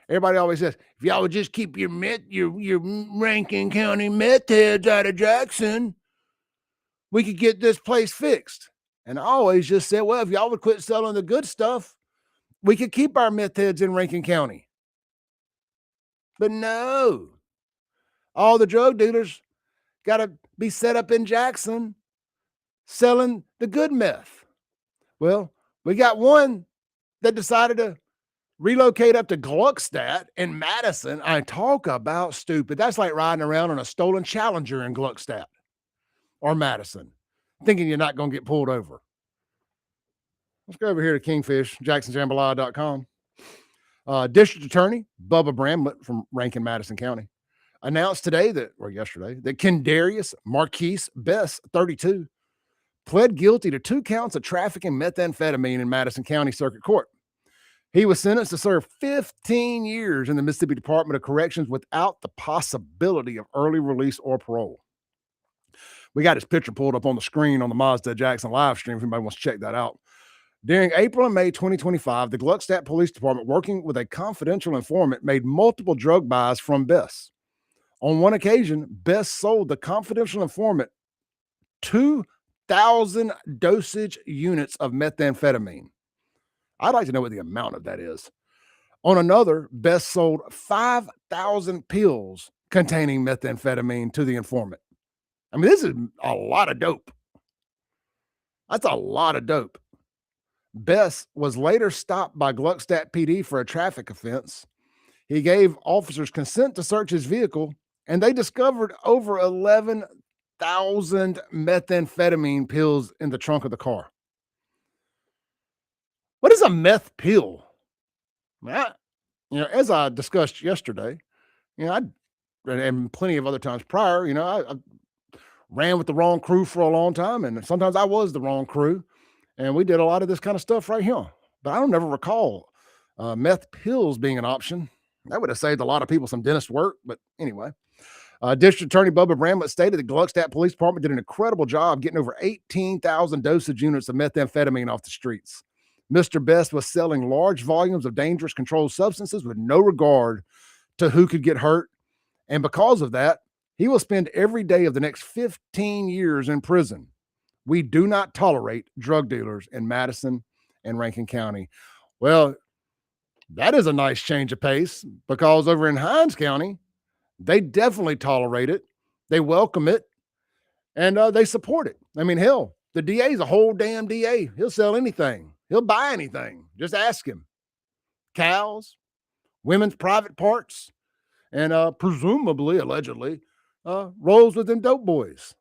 Speaker 6: everybody always says, if y'all would just keep your Rankin County meth heads out of Jackson, we could get this place fixed. And I always just said, well, if y'all would quit selling the good stuff, we could keep our meth heads in Rankin County. But no, all the drug dealers got to be set up in Jackson selling the good meth. Well, we got one that decided to relocate up to Gluckstadt in Madison. I talk about stupid. That's like riding around on a stolen Challenger in Gluckstadt or Madison, thinking you're not going to get pulled over. Let's go over here to Kingfish, JacksonJambalaya.com. District Attorney Bubba Bramlett from Rankin, Madison County, announced yesterday that Kendarius Marquise Bess, 32, pled guilty to 2 counts of trafficking methamphetamine in Madison County Circuit Court. He was sentenced to serve 15 years in the Mississippi Department of Corrections without the possibility of early release or parole. We got his picture pulled up on the screen on the Mazda Jackson live stream if anybody wants to check that out. During April and May 2025, the Gluckstadt Police Department, working with a confidential informant, made multiple drug buys from Bess. On one occasion, Bess sold the confidential informant 2,000 dosage units of methamphetamine. I'd like to know what the amount of that is. On another, Bess sold 5,000 pills containing methamphetamine to the informant. I mean, this is a lot of dope. That's a lot of dope. Bess was later stopped by Gluckstadt PD for a traffic offense. He gave officers consent to search his vehicle, and they discovered over 11,000 methamphetamine pills in the trunk of the car. What is a meth pill? As I discussed yesterday, and plenty of other times prior, I ran with the wrong crew for a long time, and sometimes I was the wrong crew. And we did a lot of this kind of stuff right here. But I don't never recall meth pills being an option. That would have saved a lot of people some dentist work. But anyway, District Attorney Bubba Bramlett stated the Gluckstadt Police Department did an incredible job getting over 18,000 dosage units of methamphetamine off the streets. Mr. Best was selling large volumes of dangerous controlled substances with no regard to who could get hurt. And because of that, he will spend every day of the next 15 years in prison. We do not tolerate drug dealers in Madison and Rankin County. Well, that is a nice change of pace, because over in Hinds County, they definitely tolerate it. They welcome it, and they support it. I mean, hell, the DA is a whole damn DA. He'll sell anything. He'll buy anything. Just ask him. Cows, women's private parts, and presumably, allegedly, rolls with them dope boys.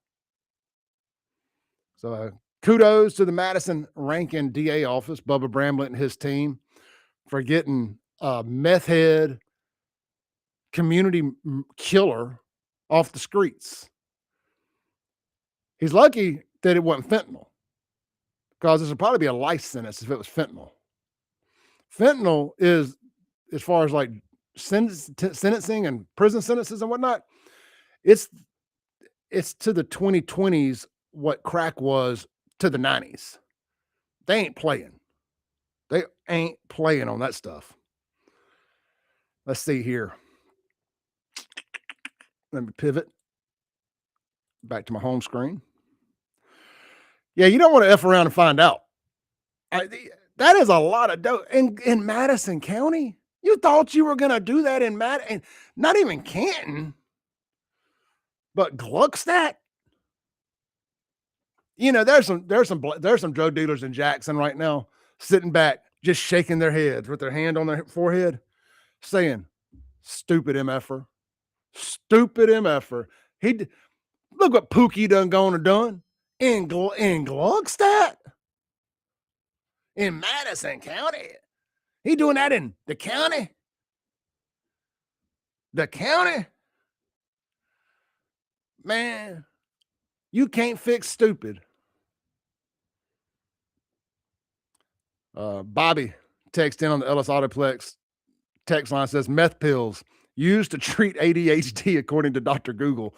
Speaker 6: So kudos to the Madison Rankin DA office, Bubba Bramlett and his team, for getting a meth head community killer off the streets. He's lucky that it wasn't fentanyl, because this would probably be a life sentence if it was fentanyl. Fentanyl is, as far as like sentencing and prison sentences and whatnot, it's to the 2020s what crack was to the 90s. They ain't playing. They ain't playing on that stuff. Let's see here. Let me pivot back to my home screen. Yeah, you don't want to F around and find out. That is a lot of dope. In Madison County, you thought you were going to do that in Madison, not even Canton, but Gluckstadt. You know, there's some drug dealers in Jackson right now sitting back, just shaking their heads with their hand on their forehead, saying, "Stupid MFer, stupid MFer." Look what Pookie done in Gluckstadt, in Madison County. He doing that in the county. The county, man. You can't fix stupid. Bobby texted in on the Ellis Autoplex text line, says meth pills used to treat ADHD according to Dr. Google.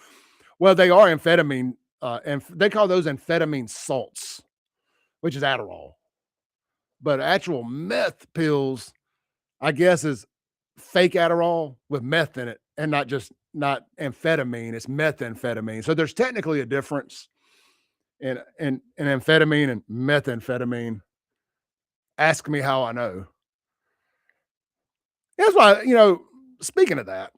Speaker 6: Well, they are amphetamine, and they call those amphetamine salts, which is Adderall. But actual meth pills, I guess, is fake Adderall with meth in it, and not amphetamine. It's methamphetamine. So there's technically a difference in amphetamine and methamphetamine. Ask me how I know. That's why, speaking of that,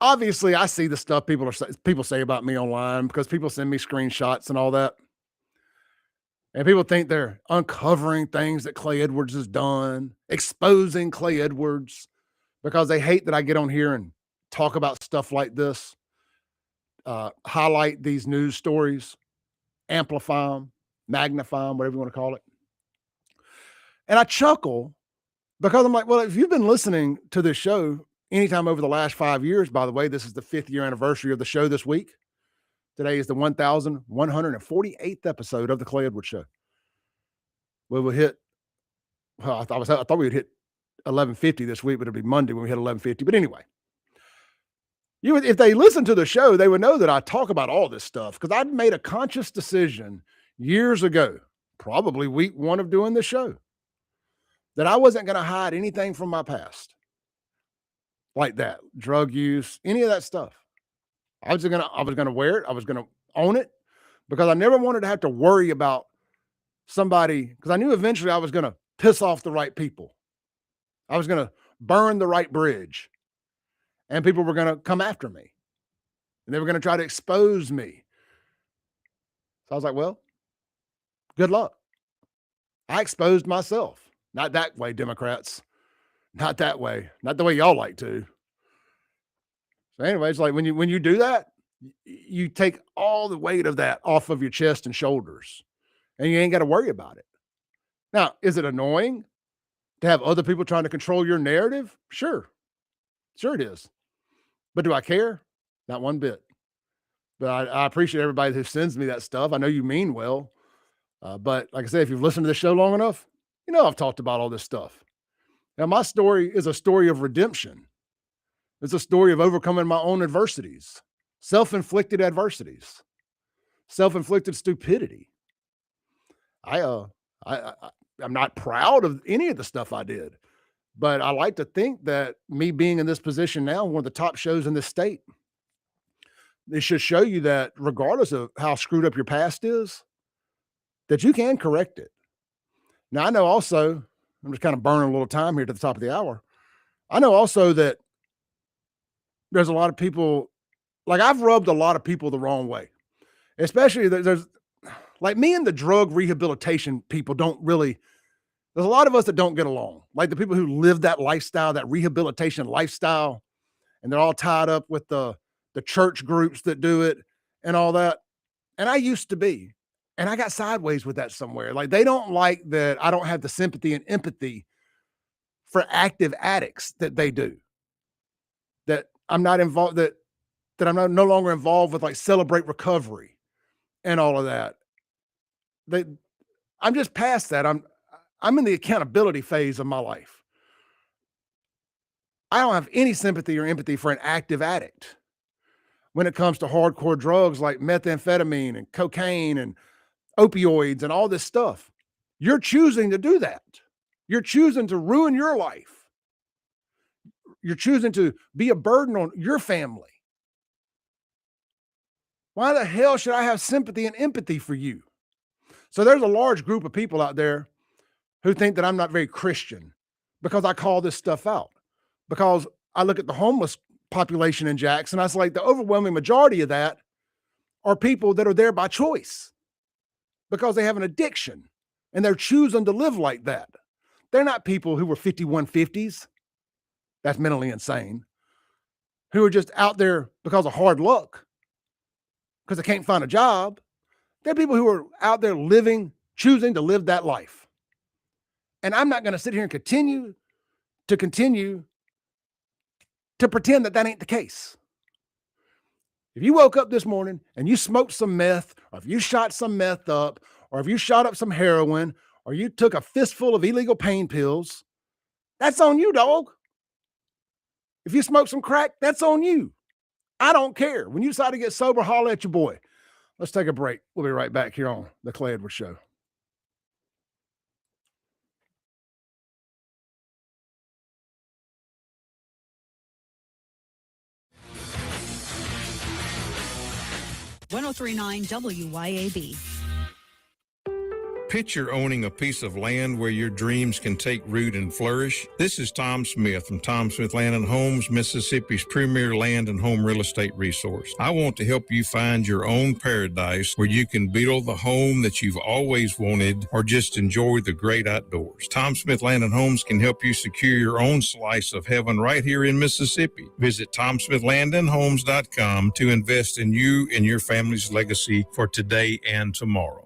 Speaker 6: obviously I see the stuff people say about me online, because people send me screenshots and all that. And people think they're uncovering things that Clay Edwards has done, exposing Clay Edwards, because they hate that I get on here and talk about stuff like this, highlight these news stories, amplify them, magnify them, whatever you want to call it. And I chuckle, because I'm like, well, if you've been listening to this show anytime over the last 5 years, by the way, this is the 5th year anniversary of the show this week. Today is the 1,148th episode of the Clay Edwards Show. We will hit, I thought we would hit 1150 this week, but it'll be Monday when we hit 1150. But anyway, if they listen to the show, they would know that I talk about all this stuff, because I made a conscious decision years ago, probably week 1 of doing the show, that I wasn't going to hide anything from my past like that, drug use, any of that stuff. I was going to wear it. I was going to own it, because I never wanted to have to worry about somebody, because I knew eventually I was going to piss off the right people. I was going to burn the right bridge, and people were going to come after me, and they were going to try to expose me. So I was like, well, good luck. I exposed myself. Not that way, Democrats. Not that way. Not the way y'all like to. So anyway, it's like when you do that, you take all the weight of that off of your chest and shoulders, and you ain't got to worry about it. Now, is it annoying to have other people trying to control your narrative? Sure. Sure it is. But do I care? Not one bit. But I appreciate everybody who sends me that stuff. I know you mean well. But like I said, if you've listened to this show long enough, I've talked about all this stuff. Now, my story is a story of redemption. It's a story of overcoming my own adversities, self-inflicted adversities, self-inflicted stupidity. I'm not proud of any of the stuff I did, but I like to think that me being in this position now, one of the top shows in this state, it should show you that regardless of how screwed up your past is, that you can correct it. Now, I know also, I'm just kind of burning a little time here to the top of the hour. I know also that there's a lot of people, like I've rubbed a lot of people the wrong way, especially there's like me and the drug rehabilitation people don't really, there's a lot of us that don't get along. Like the people who live that lifestyle, that rehabilitation lifestyle, and they're all tied up with the church groups that do it and all that. And I used to be, and I got sideways with that somewhere. Like they don't like that I don't have the sympathy and empathy for active addicts that they do. That I'm not involved, that I'm no longer involved with like Celebrate Recovery and all of that. I'm just past that. I'm in the accountability phase of my life. I don't have any sympathy or empathy for an active addict when it comes to hardcore drugs like methamphetamine and cocaine and opioids and all this stuff. You're choosing to do that. You're choosing to ruin your life. You're choosing to be a burden on your family. Why the hell should I have sympathy and empathy for you? So there's a large group of people out there who think that I'm not very Christian because I call this stuff out. Because I look at the homeless population in Jackson, I was like, the overwhelming majority of that are people that are there by choice because they have an addiction and they're choosing to live like that. They're not people who were 5150s. That's mentally insane. Who are just out there because of hard luck, because they can't find a job. They're people who are out there living, choosing to live that life. And I'm not going to sit here and continue to pretend that that ain't the case. If you woke up this morning and you smoked some meth, or if you shot some meth up, or if you shot up some heroin, or you took a fistful of illegal pain pills, that's on you, dog. If you smoke some crack, that's on you. I don't care. When you decide to get sober, holler at your boy. Let's take a break. We'll be right back here on The Clay Edwards Show.
Speaker 7: .1039 WYAB.
Speaker 17: Picture owning a piece of land where your dreams can take root and flourish. This is Tom Smith from Tom Smith Land and Homes, Mississippi's premier land and home real estate resource. I want to help you find your own paradise where you can build the home that you've always wanted or just enjoy the great outdoors. Tom Smith Land and Homes can help you secure your own slice of heaven right here in Mississippi. Visit TomSmithLandandHomes.com to invest in you and your family's legacy for today and tomorrow.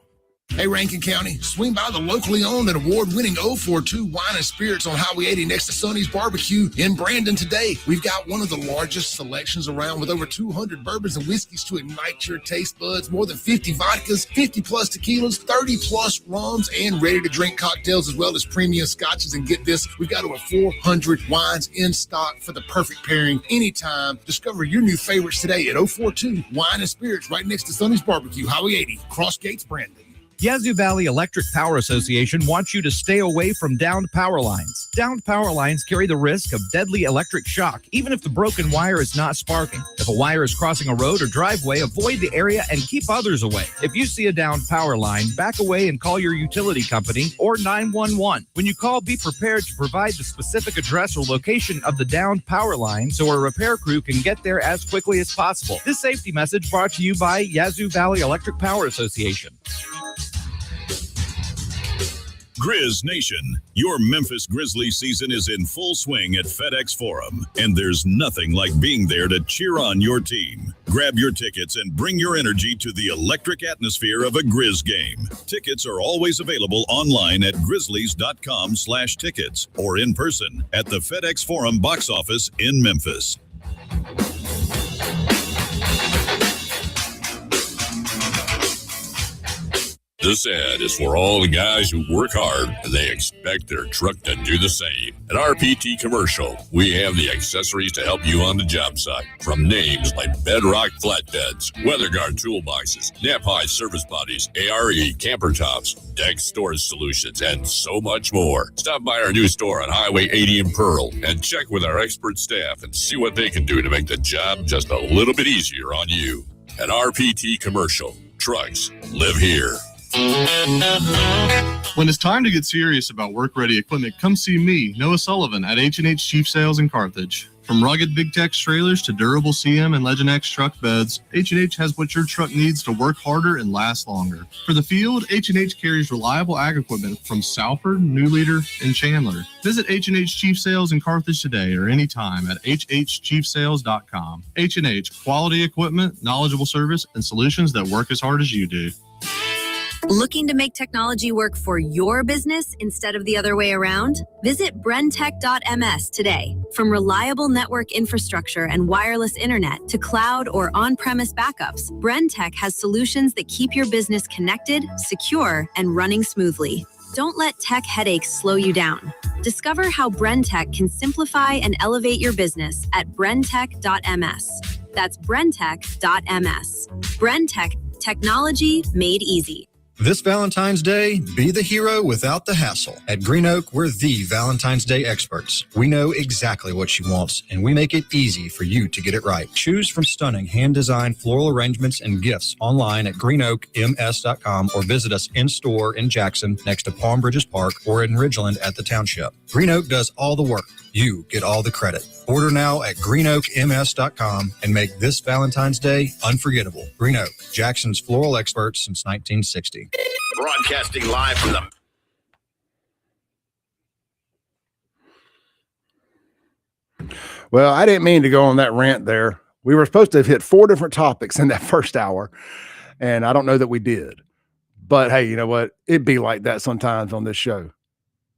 Speaker 5: Hey, Rankin County, swing by the locally owned and award-winning 042 Wine and Spirits on Highway 80 next to Sonny's Barbecue in Brandon today. We've got one of the largest selections around with over 200 bourbons and whiskeys to ignite your taste buds, more than 50 vodkas, 50-plus tequilas, 30-plus rums, and ready-to-drink cocktails, as well as premium scotches. And get this, we've got over 400 wines in stock for the perfect pairing anytime. Discover your new favorites today at 042 Wine and Spirits right next to Sonny's Barbecue, Highway 80, Cross Gates, Brandon.
Speaker 22: Yazoo Valley Electric Power Association wants you to stay away from downed power lines. Downed power lines carry the risk of deadly electric shock, even if the broken wire is not sparking. If a wire is crossing a road or driveway, avoid the area and keep others away. If you see a downed power line, back away and call your utility company or 911. When you call, be prepared to provide the specific address or location of the downed power line so a repair crew can get there as quickly as possible. This safety message brought to you by Yazoo Valley Electric Power Association.
Speaker 23: Grizz Nation, your Memphis Grizzlies season is in full swing at FedEx Forum, and there's nothing like being there to cheer on your team. Grab your tickets and bring your energy to the electric atmosphere of a Grizz game. Tickets are always available online at grizzlies.com/tickets or in person at the FedEx Forum box office in Memphis. This ad is for all the guys who work hard and they expect their truck to do the same. At RPT Commercial, we have the accessories to help you on the job site. From names like Bedrock flatbeds, WeatherGuard toolboxes, Nap-High service bodies, ARE camper tops, deck storage solutions, and so much more. Stop by our new store on Highway 80 in Pearl and check with our expert staff and see what they can do to make the job just a little bit easier on you. At RPT Commercial, trucks live here.
Speaker 1: When it's time to get serious about work-ready equipment, come see me, Noah Sullivan, at H&H Chief Sales in Carthage. From rugged Big Tex trailers to durable CM and Legend X truck beds, H&H has what your truck needs to work harder and last longer. For the field, H&H carries reliable ag equipment from Salford, New Leader, and Chandler. Visit H&H Chief Sales in Carthage today or anytime at hhchiefsales.com. H&H, quality equipment, knowledgeable service, and solutions that work as hard as you do.
Speaker 15: Looking to make technology work for your business instead of the other way around? Visit brentech.ms today. From reliable network infrastructure and wireless internet to cloud or on-premise backups, Brentech has solutions that keep your business connected, secure, and running smoothly. Don't let tech headaches slow you down. Discover how Brentech can simplify and elevate your business at brentech.ms. That's brentech.ms. Brentech, technology made easy.
Speaker 21: This Valentine's Day, be the hero without the hassle. At Green Oak, we're the Valentine's Day experts. We know exactly what she wants, and we make it easy for you to get it right. Choose from stunning hand-designed floral arrangements and gifts online at greenoakms.com or visit us in-store in Jackson next to Palm Bridges Park or in Ridgeland at the Township. Green Oak does all the work. You get all the credit. Order now at greenoakms.com and make this Valentine's Day unforgettable. Green Oak, Jackson's floral expert since 1960.
Speaker 2: Broadcasting live from the...
Speaker 6: Well, I didn't mean to go on that rant there. We were supposed to have hit 4 different topics in that first hour, and I don't know that we did. But hey, you know what? It'd be like that sometimes on this show.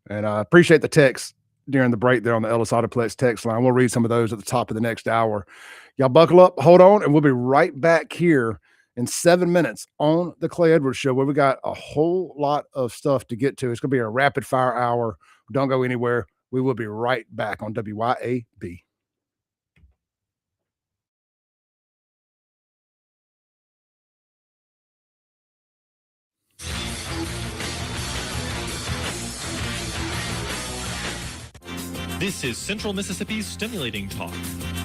Speaker 6: And I appreciate the text during the break there on the Ellis Autoplex text line. We'll read some of those at the top of the next hour. Y'all buckle up, hold on, and we'll be right back here in 7 minutes on the Clay Edwards Show, where we got a whole lot of stuff to get to. It's going to be a rapid fire hour. Don't go anywhere. We will be right back on WYAB.
Speaker 14: This is Central Mississippi's Stimulating Talk.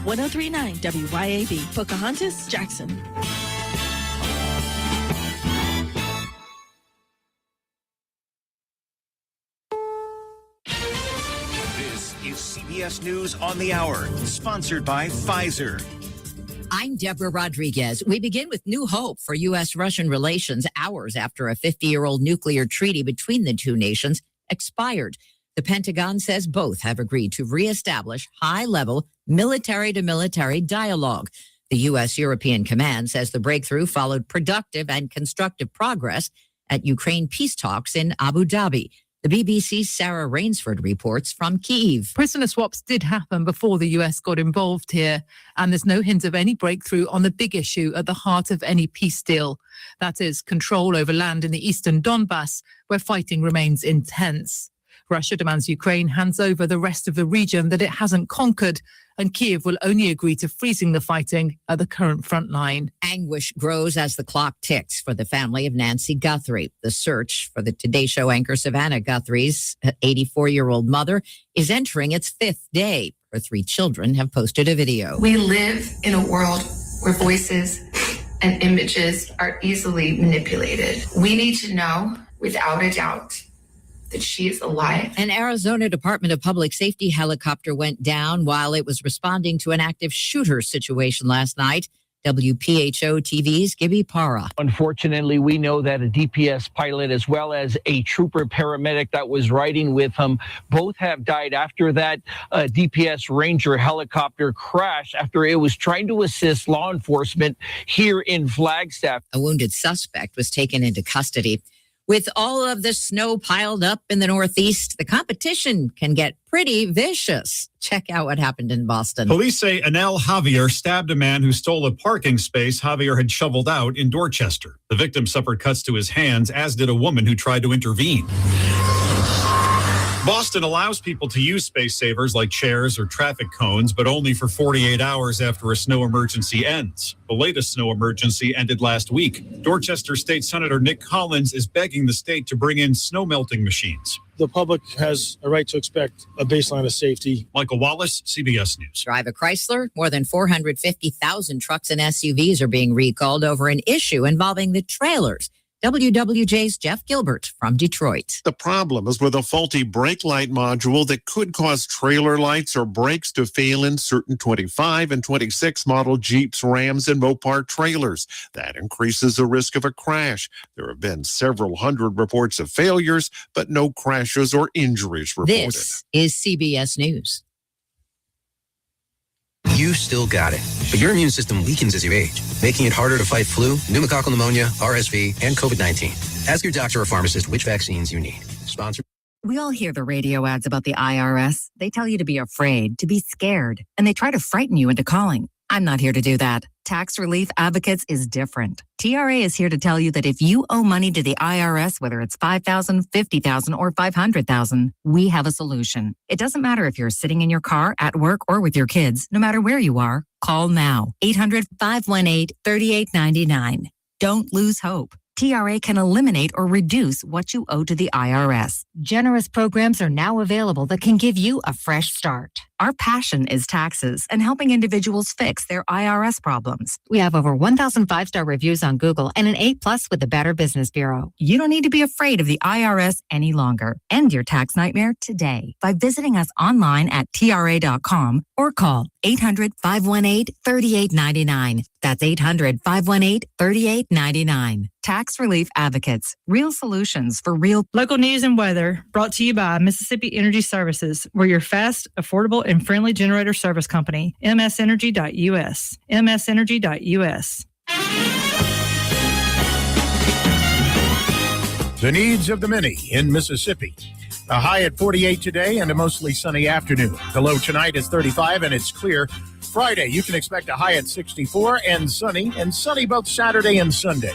Speaker 4: 1039 WYAB, Pocahontas, Jackson.
Speaker 8: This is CBS News on the Hour, sponsored by Pfizer.
Speaker 24: I'm Deborah Rodriguez. We begin with new hope for U.S.-Russian relations hours after a 50-year-old nuclear treaty between the two nations expired. The Pentagon says both have agreed to reestablish high-level military-to-military dialogue. The U.S.-European Command says the breakthrough followed productive and constructive progress at Ukraine peace talks in Abu Dhabi. The BBC's Sarah Rainsford reports from Kyiv.
Speaker 25: Prisoner swaps did happen before the U.S. got involved here, and there's no hint of any breakthrough on the big issue at the heart of any peace deal. That is control over land in the eastern Donbass, where fighting remains intense. Russia demands Ukraine hands over the rest of the region that it hasn't conquered, and Kyiv will only agree to freezing the fighting at the current front line.
Speaker 24: Anguish grows as the clock ticks for the family of Nancy Guthrie. The search for the Today Show anchor Savannah Guthrie's 84-year-old mother is entering its 5th day. Her 3 children have posted a video.
Speaker 26: We live in a world where voices and images are easily manipulated. We need to know, without a doubt, that she is alive.
Speaker 24: An Arizona Department of Public Safety helicopter went down while it was responding to an active shooter situation last night. WPHO TV's Gibby Para.
Speaker 27: Unfortunately, we know that a DPS pilot as well as a trooper paramedic that was riding with him both have died after that DPS Ranger helicopter crashed after it was trying to assist law enforcement here in Flagstaff.
Speaker 24: A wounded suspect was taken into custody. With all of the snow piled up in the Northeast, the competition can get pretty vicious. Check out what happened in Boston.
Speaker 3: Police say Anel Javier stabbed a man who stole a parking space Javier had shoveled out in Dorchester. The victim suffered cuts to his hands, as did a woman who tried to intervene. Boston allows people to use space savers like chairs or traffic cones, but only for 48 hours after a snow emergency ends. The latest snow emergency ended last week. Dorchester State Senator Nick Collins is begging the state to bring in snow melting machines.
Speaker 9: The public has a right to expect a baseline of safety.
Speaker 3: Michael Wallace, CBS News.
Speaker 24: Drive a Chrysler. More than 450,000 trucks and SUVs are being recalled over an issue involving the trailers. WWJ's Jeff Gilbert from Detroit.
Speaker 10: The problem is with a faulty brake light module that could cause trailer lights or brakes to fail in certain 25 and 26 model Jeeps, Rams, and Mopar trailers. That increases the risk of a crash. There have been several hundred reports of failures, but no crashes or injuries reported.
Speaker 24: This is CBS News.
Speaker 11: You still got it, but your immune system weakens as you age, making it harder to fight flu, pneumococcal pneumonia, RSV, and COVID-19. Ask your doctor or pharmacist which vaccines you need. Sponsored.
Speaker 12: We all hear the radio ads about the IRS. They tell you to be afraid, to be scared, and they try to frighten you into calling. I'm not here to do that. Tax Relief Advocates is different. TRA is here to tell you that if you owe money to the IRS, whether it's $5,000, $50,000, or $500,000, we have a solution. It doesn't matter if you're sitting in your car, at work, or with your kids. No matter where you are, call now. 800-518-3899. Don't lose hope. TRA can eliminate or reduce what you owe to the IRS. Generous programs are now available that can give you a fresh start. Our passion is taxes and helping individuals fix their IRS problems. We have over 1,000 five-star reviews on Google and an A+ with the Better Business Bureau. You don't need to be afraid of the IRS any longer. End your tax nightmare today by visiting us online at TRA.com or call 800-518-3899. That's 800-518-3899. Tax Relief Advocates. Real solutions for real.
Speaker 13: Local news and weather brought to you by Mississippi Energy Services. We're your fast, affordable, and friendly generator service company. msenergy.us. msenergy.us.
Speaker 18: The needs of the many in Mississippi. A high at 48 today and a mostly sunny afternoon. The low tonight is 35 and it's clear. Friday, you can expect a high at 64 and sunny both Saturday and Sunday.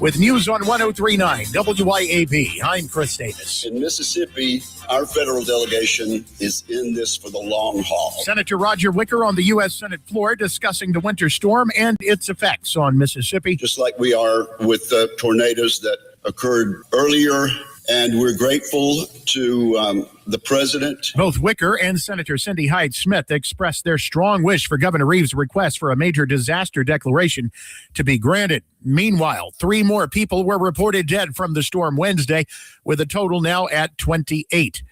Speaker 18: With news on 103.9 WYAB, I'm Chris Davis.
Speaker 28: In Mississippi, our federal delegation is in this for the long haul.
Speaker 18: Senator Roger Wicker on the U.S. Senate floor discussing the winter storm and its effects on Mississippi.
Speaker 28: Just like we are with the tornadoes that occurred earlier. And we're grateful to the president.
Speaker 18: Both Wicker and Senator Cindy Hyde-Smith expressed their strong wish for Governor Reeves' request for a major disaster declaration to be granted. Meanwhile, 3 more people were reported dead from the storm Wednesday, with a total now at 28.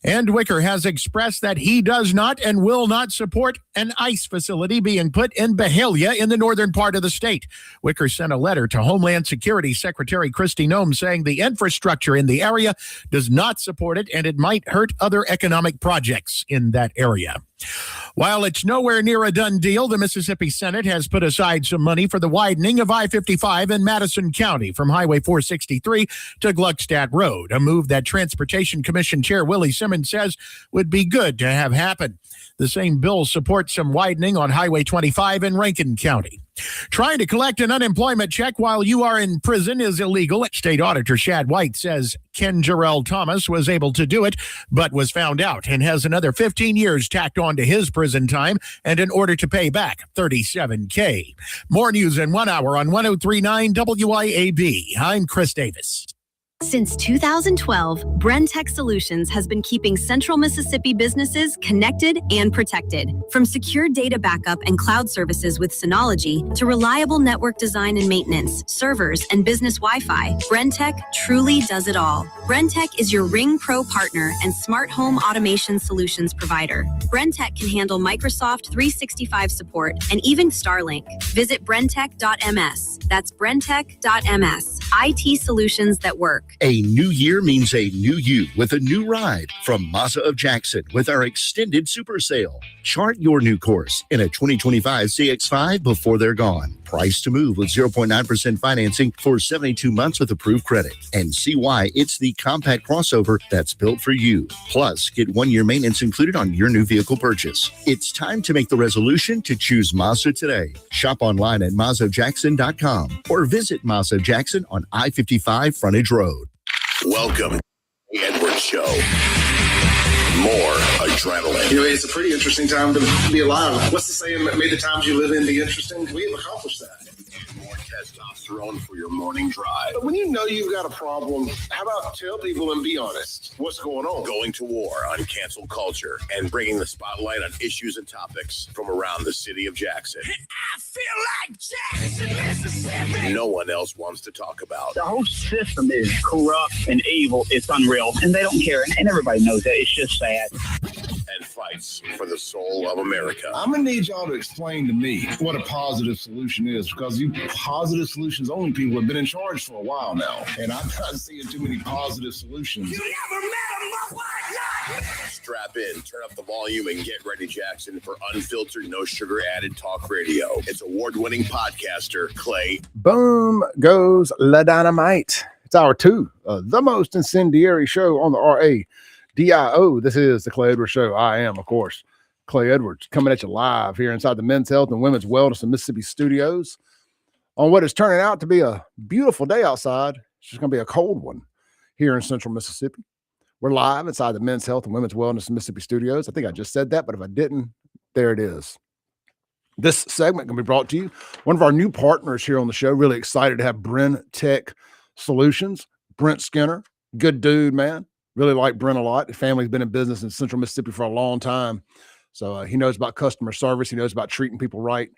Speaker 18: And Wicker has expressed that he does not and will not support an ICE facility being put in Byhalia in the northern part of the state. Wicker sent a letter to Homeland Security Secretary Kristi Noem saying the infrastructure in the area does not support it and it might hurt other economic projects in that area. While it's nowhere near a done deal, the Mississippi Senate has put aside some money for the widening of I-55 in Madison County from Highway 463 to Gluckstadt Road, a move that Transportation Commission Chair Willie Simmons says would be good to have happen. The same bill supports some widening on Highway 25 in Rankin County. Trying to collect an unemployment check while you are in prison is illegal. State Auditor Shad White says Ken Jarrell Thomas was able to do it, but was found out and has another 15 years tacked on to his prison time and in order to pay back $37K. More news in 1 hour on 103.9 WYAB. I'm Chris Davis.
Speaker 29: Since 2012, Brentech Solutions has been keeping Central Mississippi businesses connected and protected. From secure data backup and cloud services with Synology to reliable network design and maintenance, servers, and business Wi-Fi, Brentech truly does it all. Brentech is your Ring Pro partner and smart home automation solutions provider. Brentech can handle Microsoft 365 support and even Starlink. Visit brentech.ms. That's brentech.ms. IT solutions that work.
Speaker 30: A new year means a new you with a new ride from Mazda of Jackson with our extended super sale. Chart your new course in a 2025 CX-5 before they're gone. Price to move with 0.9% financing for 72 months with approved credit. And see why it's the compact crossover that's built for you. Plus, get 1-year maintenance included on your new vehicle purchase. It's time to make the resolution to choose Mazda today. Shop online at MazdaJackson.com or visit Mazda Jackson on I-55 Frontage Road.
Speaker 2: Welcome to the Edwards Show. More adrenaline.
Speaker 1: It's a pretty interesting time to be alive. What's the saying that made the times you live in be interesting? We have accomplished that.
Speaker 2: More testosterone for your morning drive.
Speaker 1: But when you know you've got a problem, how about tell people and be honest? What's going on?
Speaker 2: Going to war on cancel culture and bringing the spotlight on issues and topics from around the city of Jackson.
Speaker 5: I feel like Jackson, Mississippi.
Speaker 2: No one else wants to talk about.
Speaker 7: The whole system is corrupt and evil. It's unreal. And they don't care. And everybody knows that. It's just sad.
Speaker 2: And fights for the soul of America.
Speaker 1: I'm going to need y'all to explain to me what a positive solution is, because you positive solutions only people have been in charge for a while now. And I'm not seeing too many positive solutions.
Speaker 5: You never met a motherfucker.
Speaker 2: Strap in, turn up the volume, and get ready, Jackson, for unfiltered, no sugar added talk radio. It's award-winning podcaster Clay.
Speaker 6: Boom goes La Dynamite. It's hour 2 of the most incendiary show on the RADIO. This is the Clay Edwards Show. I am, of course, Clay Edwards, coming at you live here inside the Men's Health and Women's Wellness in Mississippi studios on what is turning out to be a beautiful day outside. It's just going to be a cold one here in central Mississippi. We're live inside the Men's Health and Women's Wellness in Mississippi studios. I think I just said that, but if I didn't, there it is. This segment can be brought to you. One of our new partners here on the show, really excited to have Bryn Tech Solutions. Brent Skinner, good dude, man. Really like Brent a lot. His family's been in business in central Mississippi for a long time. So he knows about customer service. He knows about treating people right.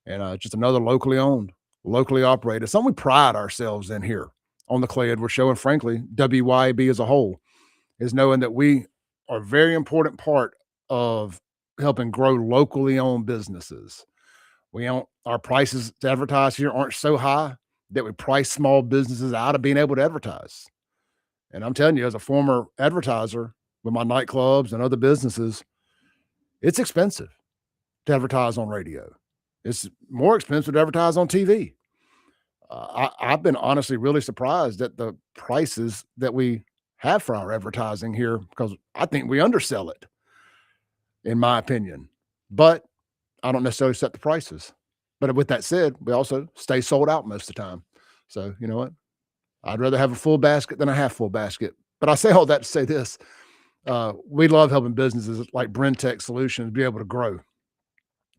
Speaker 6: And just another locally owned, locally operated. Something we pride ourselves in here on the Clay Edwards Show. And frankly, WYAB as a whole is knowing that we are a very important part of helping grow locally owned businesses. Our prices to advertise here aren't so high that we price small businesses out of being able to advertise. And I'm telling you, as a former advertiser with my nightclubs and other businesses, it's expensive to advertise on radio. It's more expensive to advertise on TV. I've been honestly really surprised at the prices that we have for our advertising here, because I think we undersell it, in my opinion. But I don't necessarily set the prices. But with that said, we also stay sold out most of the time. So you know what? I'd rather have a full basket than a half full basket. But I say all that to say this. We love helping businesses like Bryn Tech Solutions be able to grow.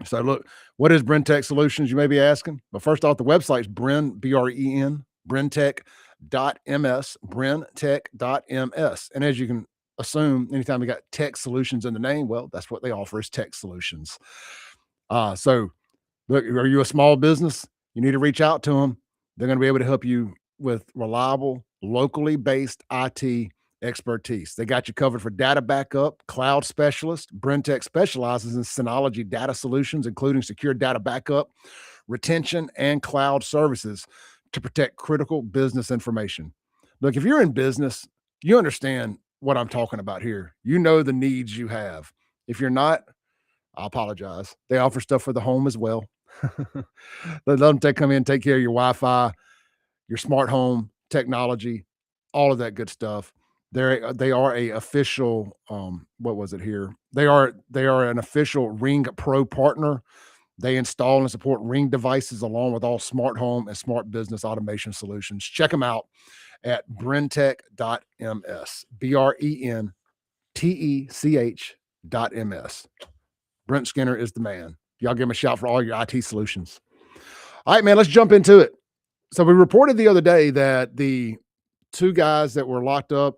Speaker 6: So look, what is Bryn Tech Solutions, you may be asking? But first off, the website is Bryn, B-R-E-N, bryntech.ms, bryntech.ms. And as you can assume, anytime we got tech solutions in the name, well, that's what they offer is tech solutions. So look, are you a small business? You need to reach out to them. They're going to be able to help you with reliable, locally based IT expertise. They got you covered for data backup, cloud specialist. Brentech specializes in Synology data solutions, including secure data backup, retention, and cloud services to protect critical business information. Look, if you're in business, you understand what I'm talking about here. You know the needs you have. If you're not, I apologize. They offer stuff for the home as well. They let them come in, take care of your Wi-Fi, your smart home technology, all of that good stuff. They are a official, what was it here? They are an official Ring Pro partner. They install and support Ring devices along with all smart home and smart business automation solutions. Check them out at bryntech.ms, bryntech.ms. Brent Skinner is the man. Y'all give him a shout for all your IT solutions. All right, man, let's jump into it. So we reported the other day that the 2 guys that were locked up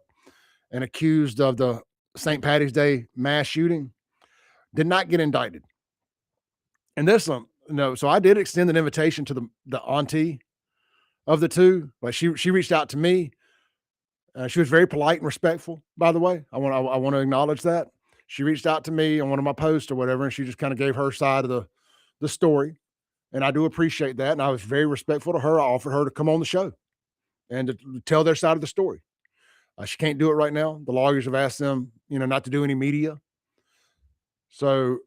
Speaker 6: and accused of the St. Patty's Day mass shooting did not get indicted. And there's so I did extend an invitation to the auntie of the 2, but she reached out to me. She was very polite and respectful, by the way. I want to acknowledge that. She reached out to me on one of my posts or whatever, and she just kind of gave her side of the story. And I do appreciate that. And I was very respectful to her. I offered her to come on the show and to tell their side of the story. She can't do it right now. The lawyers have asked them, not to do any media. So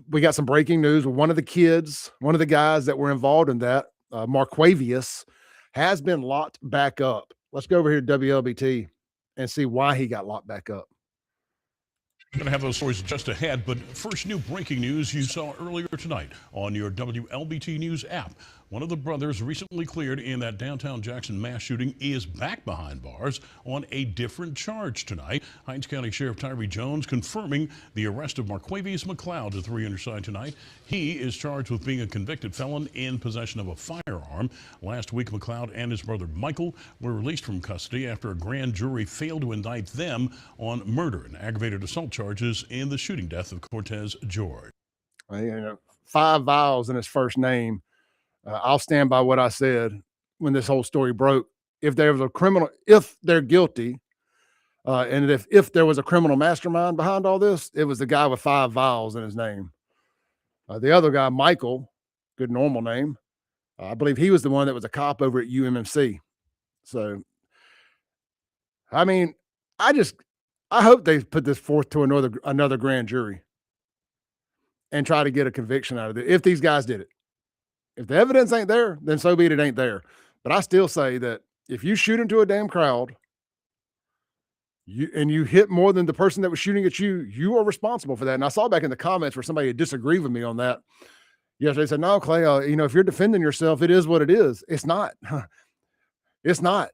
Speaker 6: we got some breaking news. One of the guys that were involved in that, Marquavius, has been locked back up. Let's go over here to WLBT and see why he got locked back up.
Speaker 4: We're going to have those stories just ahead, but first, new breaking news you saw earlier tonight on your WLBT News app. One of the brothers recently cleared in that downtown Jackson mass shooting is back behind bars on a different charge tonight. Hinds County Sheriff Tyree Jones confirming the arrest of Marquavius McLeod at 3 Interside tonight. He is charged with being a convicted felon in possession of a firearm. Last week, McLeod and his brother Michael were released from custody after a grand jury failed to indict them on murder and aggravated assault charges in the shooting death of Cortez George.
Speaker 6: 5 vowels in his first name. I'll stand by what I said when this whole story broke. If there was a criminal, if they're guilty, and if there was a criminal mastermind behind all this, it was the guy with 5 vowels in his name. The other guy, Michael, good normal name, I believe he was the one that was a cop over at UMMC. So, I mean, I hope they put this forth to another grand jury and try to get a conviction out of it if these guys did it. If the evidence ain't there, then so be it, it ain't there. But I still say that if you shoot into a damn crowd and you hit more than the person that was shooting at you, you are responsible for that. And I saw back in the comments where somebody disagreed with me on that. Yesterday, they said, no, Clay, if you're defending yourself, it is what it is. It's not. It's not.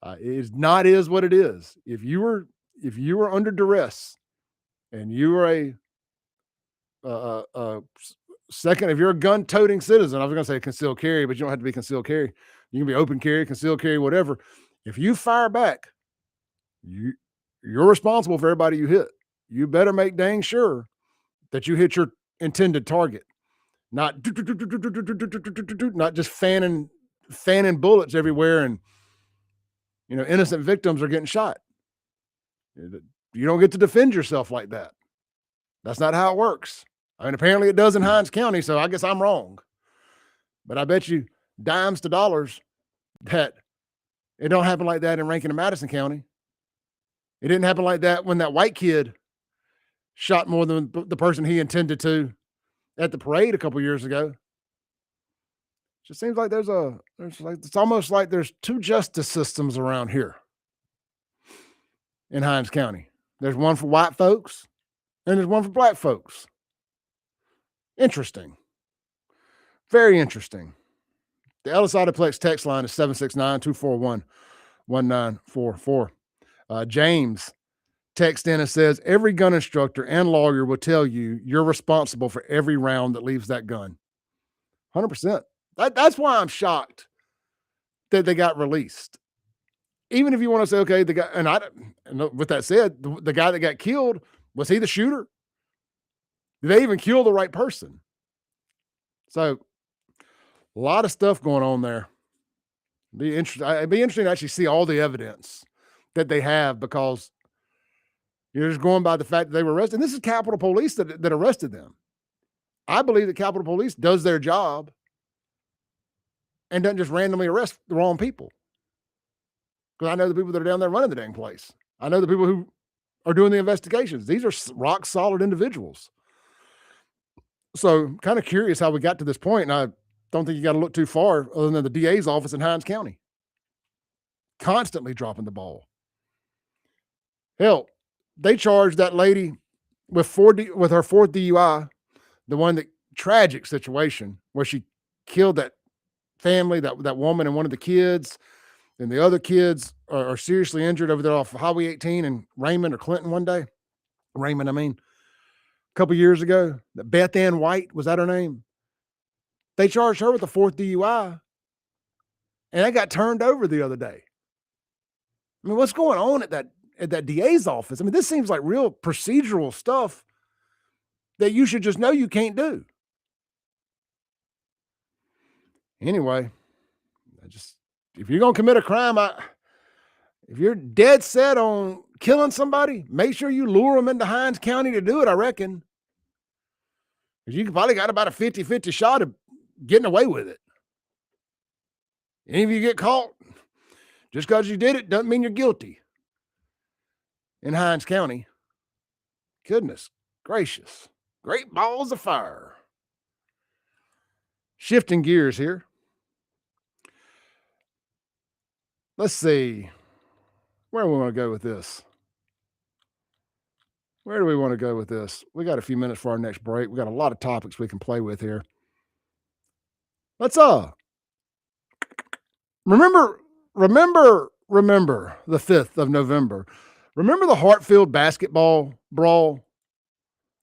Speaker 6: It's not is what it is. If you were under duress and you were second, if you're a gun-toting citizen, I was going to say concealed carry, but you don't have to be concealed carry. You can be open carry, concealed carry, whatever. If you fire back, you're responsible for everybody you hit. You better make dang sure that you hit your intended target, not just fanning bullets everywhere, and innocent victims are getting shot. You don't get to defend yourself like that. That's not how it works. I mean, apparently it does in Hinds County, so I guess I'm wrong. But I bet you dimes to dollars that it don't happen like that in Rankin and Madison County. It didn't happen like that when that white kid shot more than the person he intended to at the parade a couple years ago. It just seems like it's almost like there's 2 justice systems around here in Hinds County. There's one for white folks and there's one for black folks. Interesting. Very interesting. The Ellis Autoplex text line is 769-241-1944. James texts in and says, every gun instructor and lawyer will tell you you're responsible for every round that leaves that gun. 100%. That's why I'm shocked that they got released. Even if you want to say, okay, the guy, and with that said, the guy that got killed, was he the shooter? Did they even kill the right person? So, a lot of stuff going on there. It'd be interesting to actually see all the evidence that they have, because you're just going by the fact that they were arrested. And this is Capitol Police that arrested them. I believe that Capitol Police does their job and doesn't just randomly arrest the wrong people. Because I know the people that are down there running the dang place. I know the people who are doing the investigations. These are rock solid individuals. So kind of curious how we got to this point. And I don't think you got to look too far other than the DA's office in Hinds County. Constantly dropping the ball. Hell, they charged that lady with her 4th DUI, the one that tragic situation where she killed that family, that woman and one of the kids, and the other kids are seriously injured over there off Highway 18 in Raymond or Clinton one day. Raymond, a couple years ago. Beth Ann White, was that her name? They charged her with the 4th DUI, and that got turned over the other day. I mean, what's going on at that DA's office? I mean, this seems like real procedural stuff that you should just know you can't do. Anyway, if you're going to commit a crime, if you're dead set on killing somebody, make sure you lure them into Hinds County to do it, I reckon. Because you probably got about a 50-50 shot of getting away with it. Any of you get caught, just because you did it doesn't mean you're guilty. In Hinds County. Goodness gracious. Great balls of fire. Shifting gears here. Let's see. Where do we want to go with this? Where do we want to go with this? We got a few minutes for our next break. We got a lot of topics we can play with here. Let's remember the 5th of November. Remember the Hartfield basketball brawl?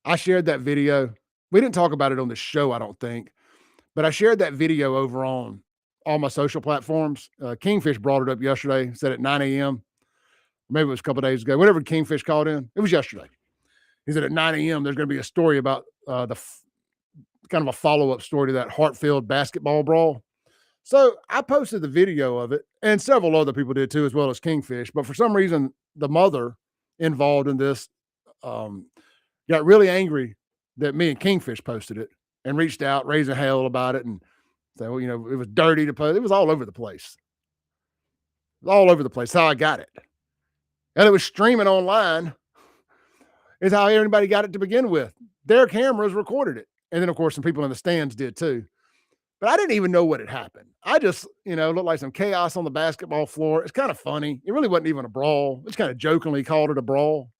Speaker 6: I shared that video. We didn't talk about it on the show, I don't think, but I shared that video over on all my social platforms. Kingfish brought it up yesterday, said at 9 a.m. Maybe it was a couple of days ago. Whenever Kingfish called in, it was yesterday. He said at 9 a.m. there's going to be a story about kind of a follow-up story to that Hartfield basketball brawl. So I posted the video of it, and several other people did too, as well as Kingfish. But for some reason, the mother involved in this got really angry that me and Kingfish posted it and reached out, raising hell about it, and said, well, it was dirty to post. It was all over the place. It was all over the place. How I got it. And it was streaming online is how everybody got it to begin with. Their cameras recorded it. And then, of course, some people in the stands did too. But I didn't even know what had happened. I just, looked like some chaos on the basketball floor. It's kind of funny. It really wasn't even a brawl. It's kind of jokingly called it a brawl.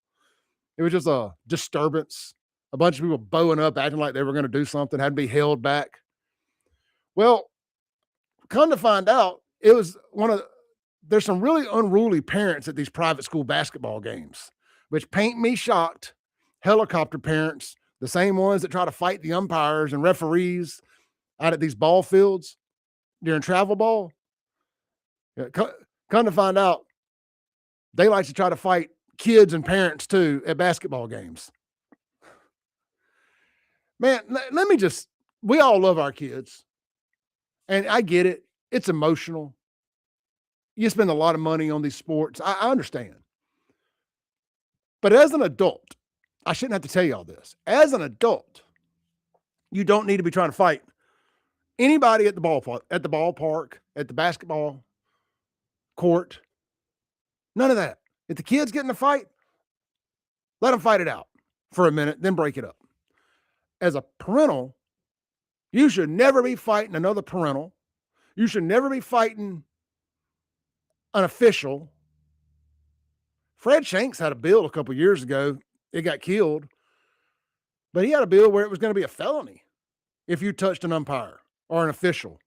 Speaker 6: It was just a disturbance. A bunch of people bowing up, acting like they were going to do something, had to be held back. Well, come to find out, it was there's some really unruly parents at these private school basketball games, which paint me shocked. Helicopter parents, the same ones that try to fight the umpires and referees out at these ball fields during travel ball. Come to find out, they like to try to fight kids and parents too at basketball games. Man, we all love our kids. And I get it. It's emotional. You spend a lot of money on these sports. I understand. But as an adult, I shouldn't have to tell you all this. As an adult, you don't need to be trying to fight anybody at the ballpark, at the basketball court. None of that. If the kid's getting a fight, let them fight it out for a minute, then break it up. As a parental, you should never be fighting another parental. You should never be fighting an official. Fred Shanks had a bill a couple years ago. It got killed. But he had a bill where it was going to be a felony if you touched an umpire or an official.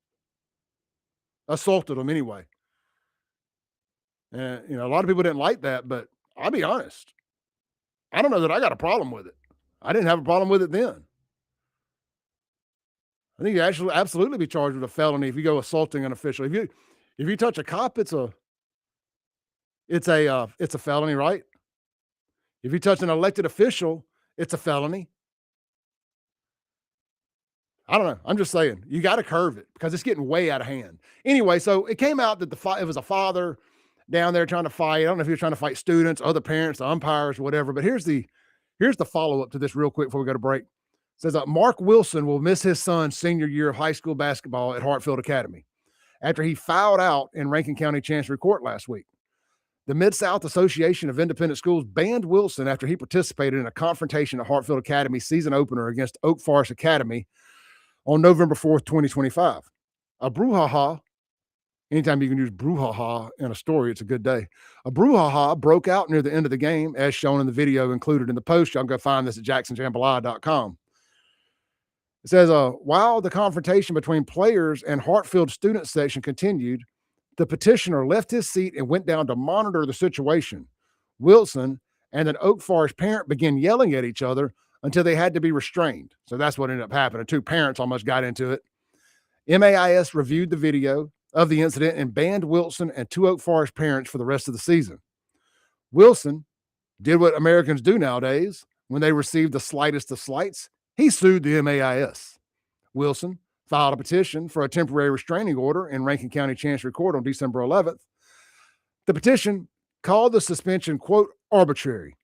Speaker 6: Assaulted them anyway. And, a lot of people didn't like that, but I'll be honest. I don't know that I got a problem with it. I didn't have a problem with it then. I think you actually absolutely be charged with a felony if you go assaulting an official. If you touch a cop, it's a felony, right? If you touch an elected official, it's a felony. I don't know. I'm just saying, you got to curve it because it's getting way out of hand. Anyway, so it came out that it was a father down there trying to fight. I don't know if he was trying to fight students, other parents, the umpires, whatever. But here's the follow-up to this real quick before we go to break. It says Mark Wilson will miss his son's senior year of high school basketball at Hartfield Academy after he fouled out in Rankin County Chancery Court last week. The Mid-South Association of Independent Schools banned Wilson after he participated in a confrontation at Hartfield Academy season opener against Oak Forest Academy on November 4th, 2025. A brouhaha, anytime you can use brouhaha in a story, it's a good day. A brouhaha broke out near the end of the game, as shown in the video included in the post. Y'all can go find this at jacksonjambalaya.com. It says, while the confrontation between players and Hartfield student section continued, the petitioner left his seat and went down to monitor the situation. Wilson and an Oak Forest parent began yelling at each other until they had to be restrained. So that's what ended up happening. Two parents almost got into it. MAIS reviewed the video of the incident and banned Wilson and two Oak Forest parents for the rest of the season. Wilson did what Americans do nowadays when they receive the slightest of slights. He sued the MAIS. Wilson filed a petition for a temporary restraining order in Rankin County Chancery Court on December 11th. The petition called the suspension, quote, arbitrary.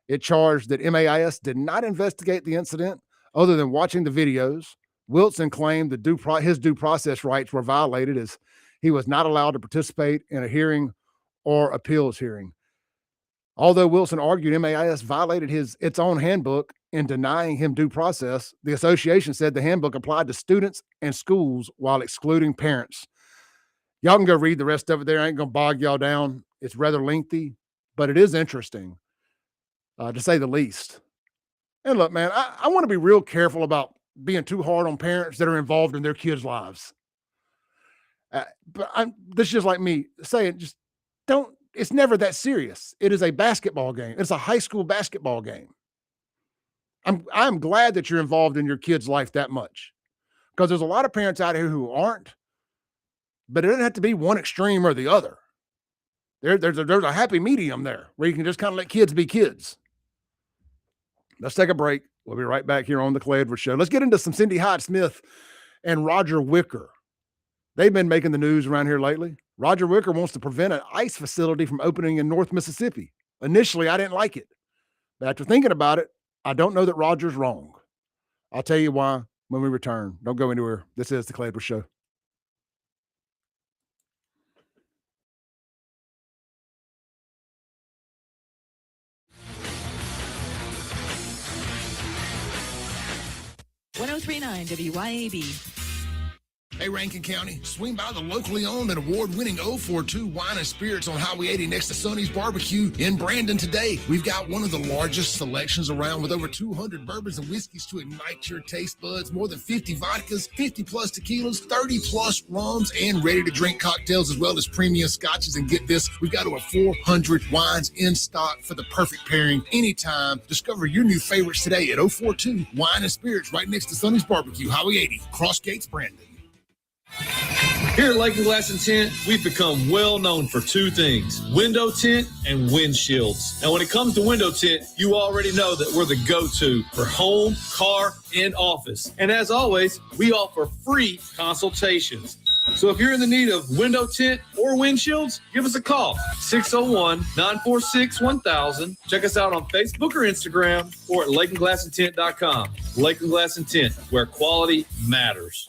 Speaker 6: It charged that MAIS did not investigate the incident other than watching the videos. Wilson claimed his due process rights were violated as he was not allowed to participate in a hearing or appeals hearing. Although Wilson argued MAIS violated its own handbook in denying him due process. The association said the handbook applied to students and schools while excluding parents. Y'all can go read the rest of it there. I ain't going to bog y'all down. It's rather lengthy, but it is interesting, to say the least. And look, man, I want to be real careful about being too hard on parents that are involved in their kids' lives. But this is just like me saying, just don't, it's never that serious. It is a basketball game. It's a high school basketball game. I'm glad that you're involved in your kid's life that much, because there's a lot of parents out here who aren't, but it doesn't have to be one extreme or the other. There's a happy medium there where you can just kind of let kids be kids. Let's take a break. We'll be right back here on the Clay Edwards Show. Let's get into some Cindy Hyde-Smith and Roger Wicker. They've been making the news around here lately. Roger Wicker wants to prevent an ICE facility from opening in North Mississippi. Initially, I didn't like it. But after thinking about it, I don't know that Roger's wrong. I'll tell you why when we return. Don't go anywhere. This is the Clay Edwards Show.
Speaker 8: WYAB.
Speaker 1: Hey, Rankin County, swing by the locally owned and award-winning 042 Wine and Spirits on Highway 80 next to Sonny's Barbecue in Brandon today. We've got one of the largest selections around with over 200 bourbons and whiskeys to ignite your taste buds, more than 50 vodkas, 50-plus tequilas, 30-plus rums, and ready-to-drink cocktails, as well as premium scotches. And get this, we've got over 400 wines in stock for the perfect pairing anytime. Discover your new favorites today at 042 Wine and Spirits right next to Sonny's Barbecue, Highway 80, Cross Gates, Brandon.
Speaker 14: Here at Lake and Glass and Tint, we've become well known for two things: window tint and windshields. Now, when it comes to window tint, you already know that we're the go-to for home, car, and office. And as always, we offer free consultations. So if you're in the need of window tint or windshields, give us a call, 601-946-1000. Check us out on Facebook or Instagram or at lakeandglassandtint.com. Lake and Glass and Tint, where quality matters.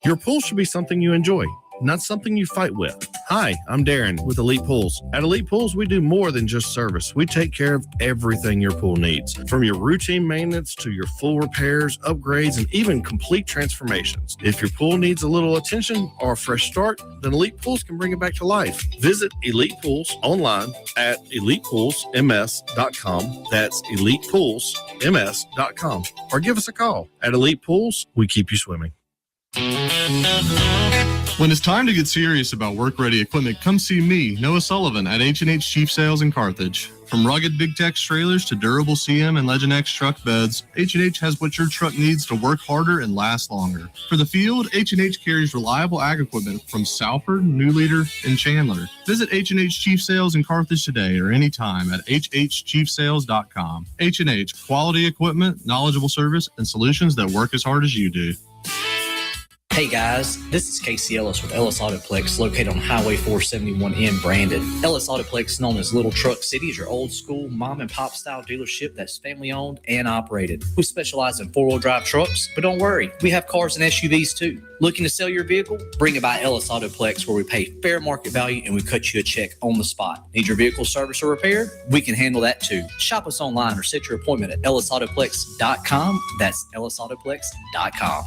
Speaker 15: Your pool should be something you enjoy, not something you fight with. Hi, I'm Darren with Elite Pools. At Elite Pools, we do more than just service. We take care of everything your pool needs, from your routine maintenance to your full repairs, upgrades, and even complete transformations. If your pool needs a little attention or a fresh start, then Elite Pools can bring it back to life. Visit Elite Pools online at elitepoolsms.com. That's elitepoolsms.com. Or give us a call. At Elite Pools, we keep you swimming.
Speaker 16: When it's time to get serious about work-ready equipment, come see me, Noah Sullivan, at H&H Chief Sales in Carthage. From rugged Big Tex trailers to durable CM and Legend X truck beds, H&H has what your truck needs to work harder and last longer. For the field, H&H carries reliable ag equipment from Salford, New Leader, and Chandler. Visit H&H Chief Sales in Carthage today or anytime at hhchiefsales.com. H&H, quality equipment, knowledgeable service, and solutions that work as hard as you do.
Speaker 17: Hey guys, this is Casey Ellis with Ellis Autoplex, located on Highway 471 in Brandon. Ellis Autoplex, known as Little Truck City, is your old school mom and pop style dealership that's family owned and operated. We specialize in 4-wheel drive trucks, but don't worry, we have cars and SUVs too. Looking to sell your vehicle? Bring it by Ellis Autoplex, where we pay fair market value and we cut you a check on the spot. Need your vehicle service or repaired? We can handle that too. Shop us online or set your appointment at ellisautoplex.com. That's ellisautoplex.com.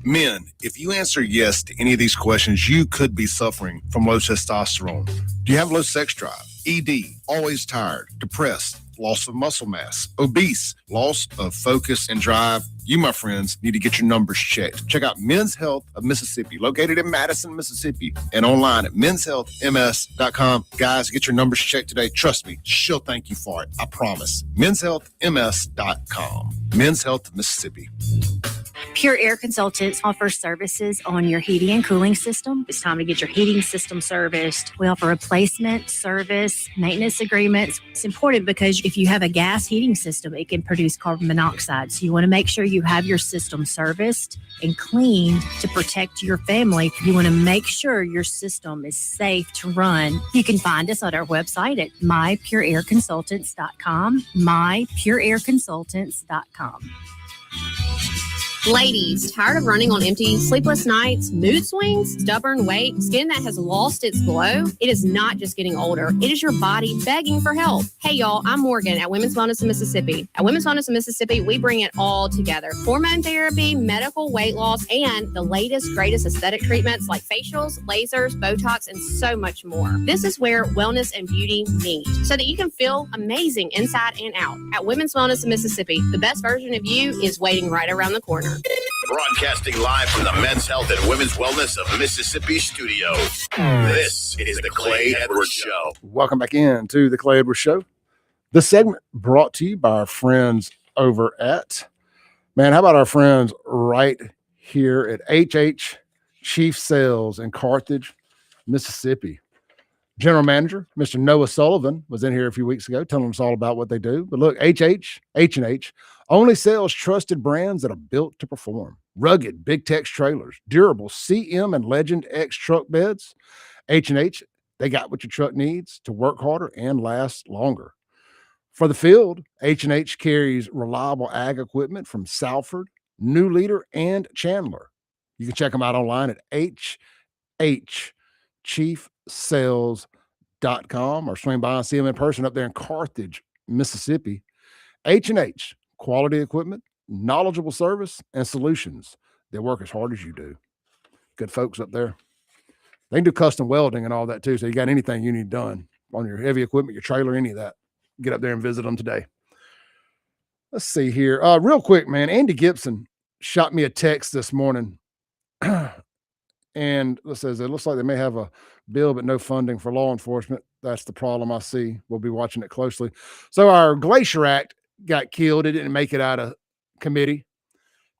Speaker 1: Men, if you answer yes to any of these questions, you could be suffering from low testosterone. Do you have low sex drive? ED, always tired, depressed, loss of muscle mass, obese, loss of focus and drive? You, my friends, need to get your numbers checked. Check out Men's Health of Mississippi, located in Madison, Mississippi, and online at menshealthms.com. Guys, get your numbers checked today. Trust me, she'll thank you for it. I promise. menshealthms.com. Men's Health of Mississippi.
Speaker 29: Pure Air Consultants offers services on your heating and cooling system. It's time to get your heating system serviced. We offer replacement, service, maintenance agreements. It's important because if you have a gas heating system, it can produce carbon monoxide. So you want to make sure you have your system serviced and cleaned to protect your family. You want to make sure your system is safe to run. You can find us on our website at mypureairconsultants.com, mypureairconsultants.com.
Speaker 3: Ladies, tired of running on empty, sleepless nights, mood swings, stubborn weight, skin that has lost its glow? It is not just getting older. It is your body begging for help. Hey, y'all, I'm Morgan at Women's Wellness in Mississippi. At Women's Wellness in Mississippi, we bring it all together. Hormone therapy, medical weight loss, and the latest, greatest aesthetic treatments like facials, lasers, Botox, and so much more. This is where wellness and beauty meet so that you can feel amazing inside and out. At Women's Wellness in Mississippi, the best version of you is waiting right around the corner.
Speaker 2: Broadcasting live from the Men's Health and Women's Wellness of Mississippi studios. This is the Clay Edwards Show.
Speaker 6: Welcome back in to the Clay Edwards Show. This segment brought to you by our friends over at, how about our friends right here at HH Chief Sales in Carthage, Mississippi. General Manager, Mr. Noah Sullivan, was in here a few weeks ago telling us all about what they do. But look, H&H only sells trusted brands that are built to perform. Rugged, big tex trailers, durable CM and Legend X truck beds. H&H, they got what your truck needs to work harder and last longer. For the field, H&H carries reliable ag equipment from Salford, New Leader, and Chandler. You can check them out online at hhchiefsales.com or swing by and see them in person up there in Carthage, Mississippi. H&H, quality equipment, knowledgeable service, and solutions. They work as hard as you do. Good folks up there. They can do custom welding and all that too. So you got anything you need done on your heavy equipment, your trailer, any of that, get up there and visit them today. Let's see here. Real quick, man, Andy Gibson shot me a text this morning. And it says, it looks like they may have a bill, but no funding for law enforcement. That's the problem I see. We'll be watching it closely. So our Glacier Act got killed. It didn't make it out of committee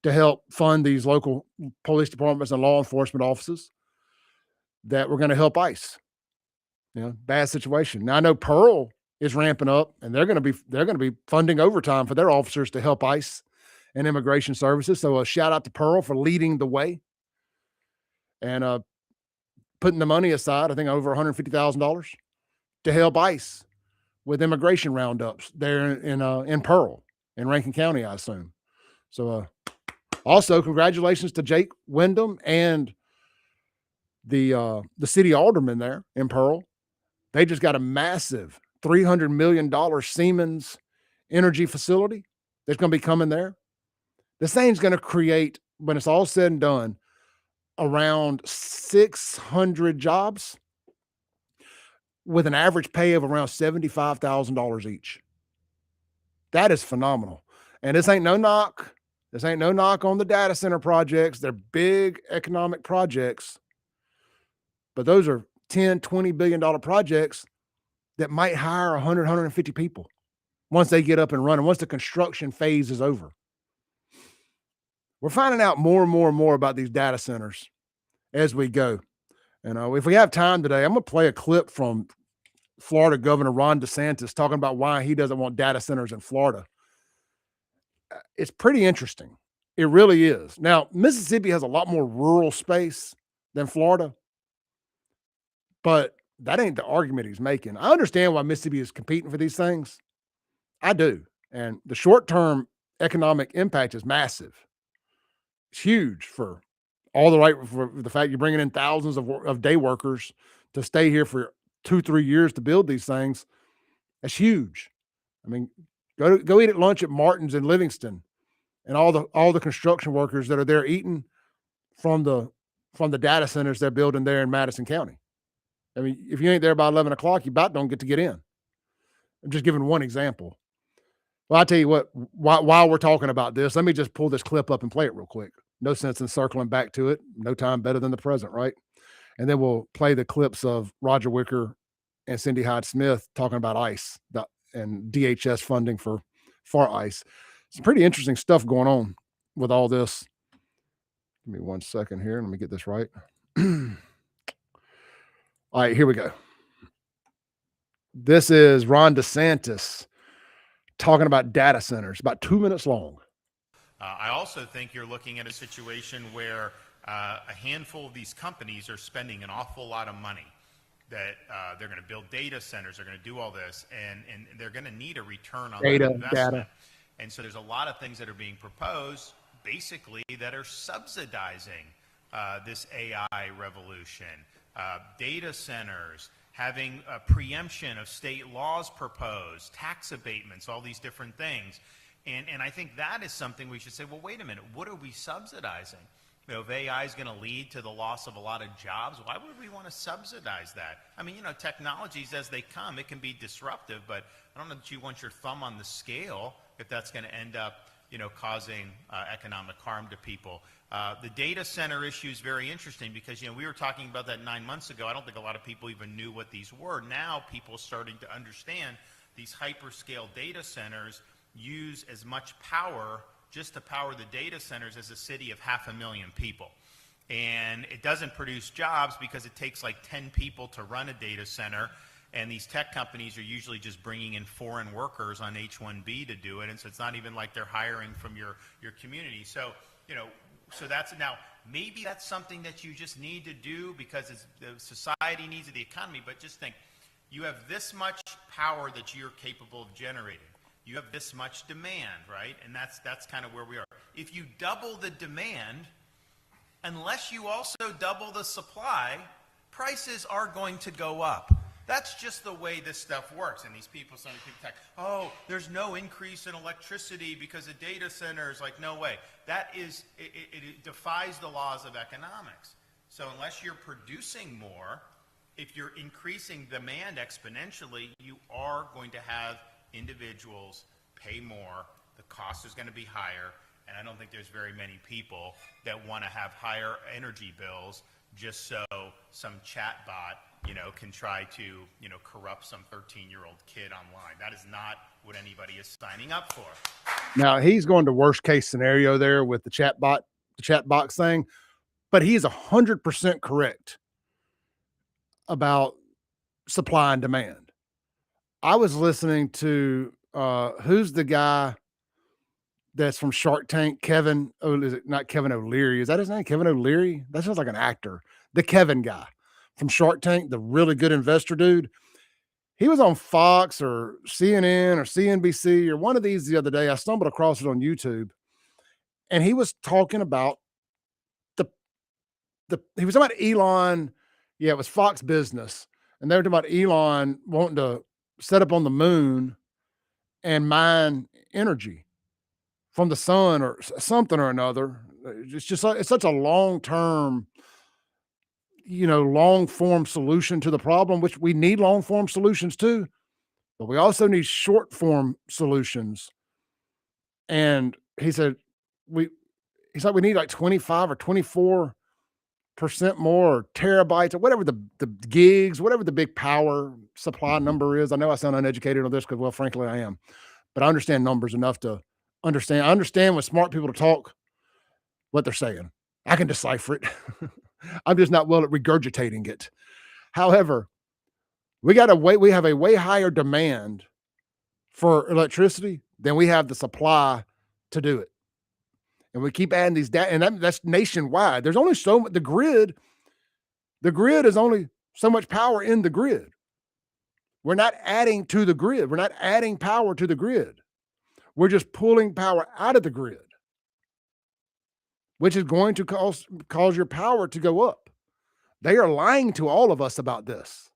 Speaker 6: to help fund these local police departments and law enforcement offices that were going to help ICE. Bad situation. Now I know Pearl is ramping up, and they're going to be funding overtime for their officers to help ICE and immigration services. So a shout out to Pearl for leading the way and putting the money aside, I think over $150,000 to help ICE with immigration roundups there in Pearl, in Rankin County, I assume. So also congratulations to Jake Wyndham and the city alderman there in Pearl. They just got a massive $300 million Siemens energy facility that's going to be coming there. This thing's going to create, when it's all said and done, around 600 jobs with an average pay of around $75,000 each. That is phenomenal. And this ain't no knock. This ain't no knock on the data center projects. They're big economic projects, but those are $10, $20 billion projects that might hire 100, 150 people once they get up and running, once the construction phase is over. We're finding out more and more and more about these data centers as we go. If we have time today, I'm going to play a clip from Florida Governor Ron DeSantis talking about why he doesn't want data centers in Florida. It's pretty interesting. It really is. Now, Mississippi has a lot more rural space than Florida, but that ain't the argument he's making. I understand why Mississippi is competing for these things. I do. And the short-term economic impact is massive. It's huge for the fact you're bringing in thousands of day workers to stay here for 2-3 years to build these things. That's huge. I mean, go eat at lunch at Martin's in Livingston, and all the construction workers that are there eating from the data centers they're building there in Madison County. I mean, if you ain't there by 11 o'clock, you about don't get to get in. I'm just giving one example. Well, I'll tell you what, while we're talking about this, let me just pull this clip up and play it real quick. No sense in circling back to it. No time better than the present, right? And then we'll play the clips of Roger Wicker and Cindy Hyde-Smith talking about ICE and DHS funding for ICE. Some pretty interesting stuff going on with all this. Give me 1 second here. Let me get this right. All right, here we go. This is Ron DeSantis talking about data centers, about 2 minutes long.
Speaker 9: I also think you're looking at a situation where a handful of these companies are spending an awful lot of money that they're going to build data centers, they're going to do all this, and they're going to need a return on that investment. And so there's a lot of things that are being proposed basically that are subsidizing this AI revolution. Data centers, having a preemption of state laws proposed, tax abatements, all these different things. And I think that is something we should say, well, wait a minute, what are we subsidizing? You know, if AI is going to lead to the loss of a lot of jobs, why would we want to subsidize that? I mean, you know, technologies as they come, it can be disruptive, but I don't know that you want your thumb on the scale if that's going to end up, you know, causing economic harm to people. The data center issue is very interesting because, you know, we were talking about that 9 months ago. I don't think a lot of people even knew what these were. Now people are starting to understand these hyperscale data centers use as much power just to power the data centers as a city of 500,000 people. And it doesn't produce jobs because it takes like 10 people to run a data center. And these tech companies are usually just bringing in foreign workers on H-1B to do it. And so it's not even like they're hiring from your community. So, you know, so that's now, maybe that's something that you just need to do because it's, the society needs it, the economy. But just think, you have this much power that you're capable of generating. You have this much demand, right? And that's kind of where we are. If you double the demand, unless you also double the supply, prices are going to go up. That's just the way this stuff works. And these people, some people talk, oh, there's no increase in electricity because of data centers. Like, no way. That is, it defies the laws of economics. So unless you're producing more, if you're increasing demand exponentially, you are going to have individuals pay more, the cost is going to be higher, and I don't think there's very many people that want to have higher energy bills just so some chatbot, you know, can try to, you know, corrupt some 13-year-old kid online. That is not what anybody is signing up for.
Speaker 6: Now, he's going to worst case scenario there with the chat box thing, but he is 100% correct about supply and demand. I was listening to who's the guy that's from Shark Tank? Kevin, is it not Kevin O'Leary? Is that his name? Kevin O'Leary? That sounds like an actor. The Kevin guy from Shark Tank, the really good investor dude. He was on Fox or CNN or CNBC or one of these the other day. I stumbled across it on YouTube, and he was talking about he was talking about Elon. Yeah, it was Fox Business, and they were talking about Elon wanting to set up on the moon and mine energy from the sun or something or another. It's just it's such a long-term, you know, long-form solution to the problem, which we need long-form solutions too, but we also need short-form solutions. And he said, he's like, we need like 25 or 24% more terabytes or whatever the gigs, whatever the big power supply number is. I know I sound uneducated on this because, well, frankly, I am, but I understand numbers enough to understand. I understand when smart people to talk what they're saying. I can decipher it. I'm just not well at regurgitating it. However, we have a way higher demand for electricity than we have the supply to do it. And we keep adding these data, and that's nationwide. There's only so much, the grid is only so much power in the grid. We're not adding to the grid. We're not adding power to the grid. We're just pulling power out of the grid, which is going to cause your power to go up. They are lying to all of us about this.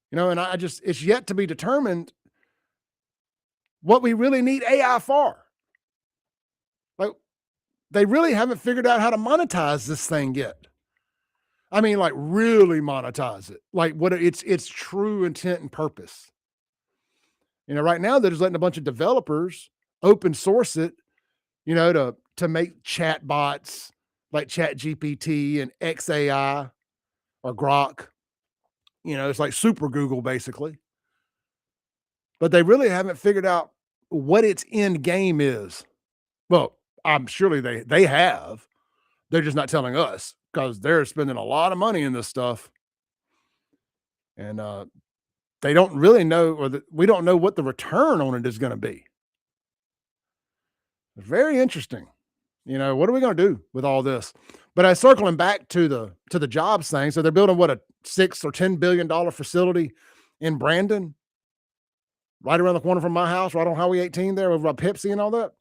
Speaker 6: You know, and it's yet to be determined what we really need AI for. Like, they really haven't figured out how to monetize this thing yet. I mean, like, really monetize it. Like, what its true intent and purpose. You know, right now they're just letting a bunch of developers open source it, you know, to make chat bots like ChatGPT and XAI or Grok. You know, it's like super Google basically. But they really haven't figured out what its end game is. Well, I'm surely they have. They're just not telling us because they're spending a lot of money in this stuff. And they don't really know, or we don't know what the return on it is going to be. It's very interesting. You know, what are we going to do with all this? But circling back to the jobs thing. So they're building a $6 or $10 billion facility in Brandon, right around the corner from my house, right on Highway 18 there over by Pepsi and all that.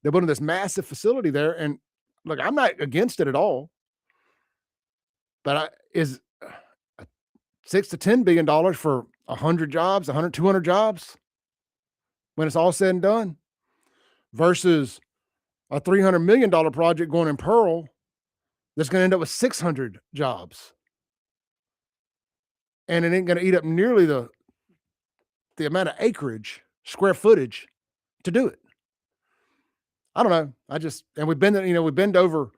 Speaker 6: They're building this massive facility there. And look, I'm not against it at all. But is $6 to $10 billion for 100 jobs, 100, 200 jobs when it's all said and done versus a $300 million project going in Pearl that's going to end up with 600 jobs. And it ain't going to eat up nearly the amount of acreage, square footage to do it. I don't know. And we bend over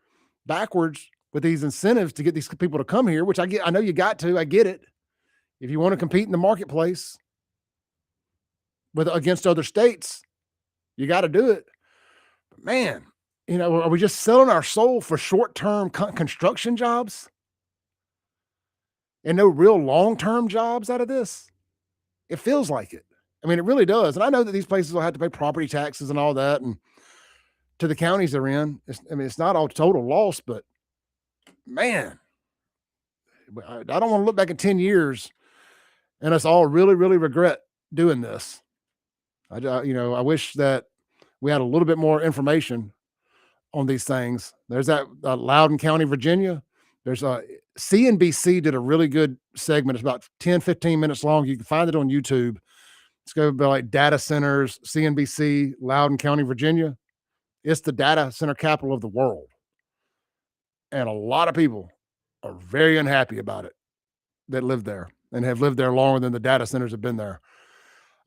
Speaker 6: backwards with these incentives to get these people to come here, which I know you got to, I get it. If you want to compete in the marketplace against other states, you got to do it. But man, are we just selling our soul for short-term construction jobs and no real long-term jobs out of this? It feels like it. I mean, it really does. And I know that these places will have to pay property taxes and all that, and to the counties they're in. It's not all total loss, but man, I don't want to look back in 10 years and us all really, really regret doing this. I wish that we had a little bit more information on these things. There's that Loudoun County, Virginia. There's CNBC did a really good segment. It's about 10, 15 minutes long. You can find it on YouTube. It's going to be like data centers, CNBC, Loudoun County, Virginia. It's the data center capital of the world. And a lot of people are very unhappy about it that live there and have lived there longer than the data centers have been there.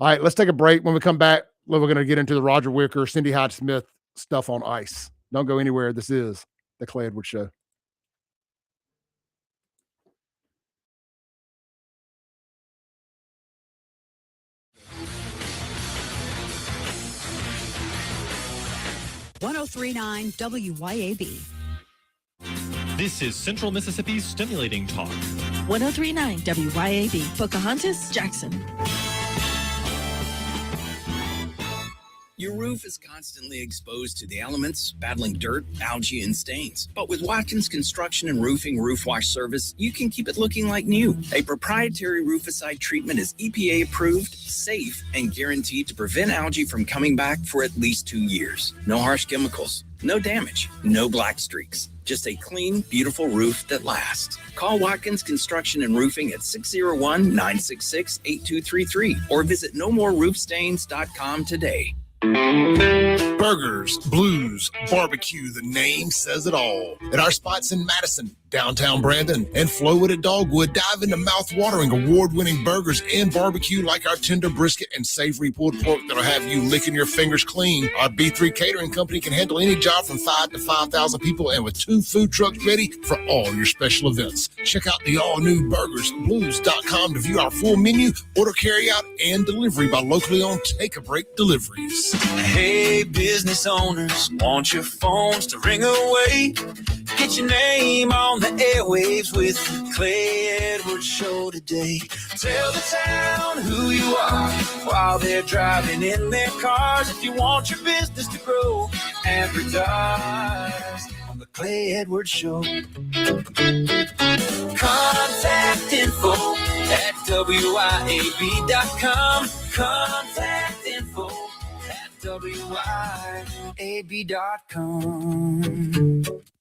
Speaker 6: All right, let's take a break. When we come back, we're going to get into the Roger Wicker, Cindy Hyde-Smith stuff on ice. Don't go anywhere. This is the Clay Edwards Show.
Speaker 8: .1039 WYAB.
Speaker 10: This is Central Mississippi's Stimulating Talk.
Speaker 8: 1039 WYAB. Pocahontas, Jackson.
Speaker 19: Your roof is constantly exposed to the elements, battling dirt, algae, and stains. But with Watkins Construction and Roofing Roof Wash Service, you can keep it looking like new. A proprietary rooficide treatment is EPA approved, safe, and guaranteed to prevent algae from coming back for at least 2 years. No harsh chemicals, no damage, no black streaks. Just a clean, beautiful roof that lasts. Call Watkins Construction and Roofing at 601-966-8233 or visit nomoreroofstains.com today.
Speaker 1: Burgers, blues, barbecue, the name says it all. At our spots in Madison, downtown Brandon, and Flowood at Dogwood, dive into mouth-watering, award-winning burgers and barbecue like our tender brisket and savory pulled pork that'll have you licking your fingers clean. Our B3 Catering Company can handle any job from 5 to 5,000 people and with 2 food trucks ready for all your special events. Check out the all-new burgersblues.com to view our full menu, order carryout, and delivery by locally owned Take a Break deliveries.
Speaker 5: Hey, business owners, want your phones to ring away? Get your name on the airwaves with Clay Edwards Show today. Tell the town who you are while they're driving in their cars. If you want your business to grow, advertise on the Clay Edwards Show. Contact info at WIAB.com. Contact info at WIAB.com.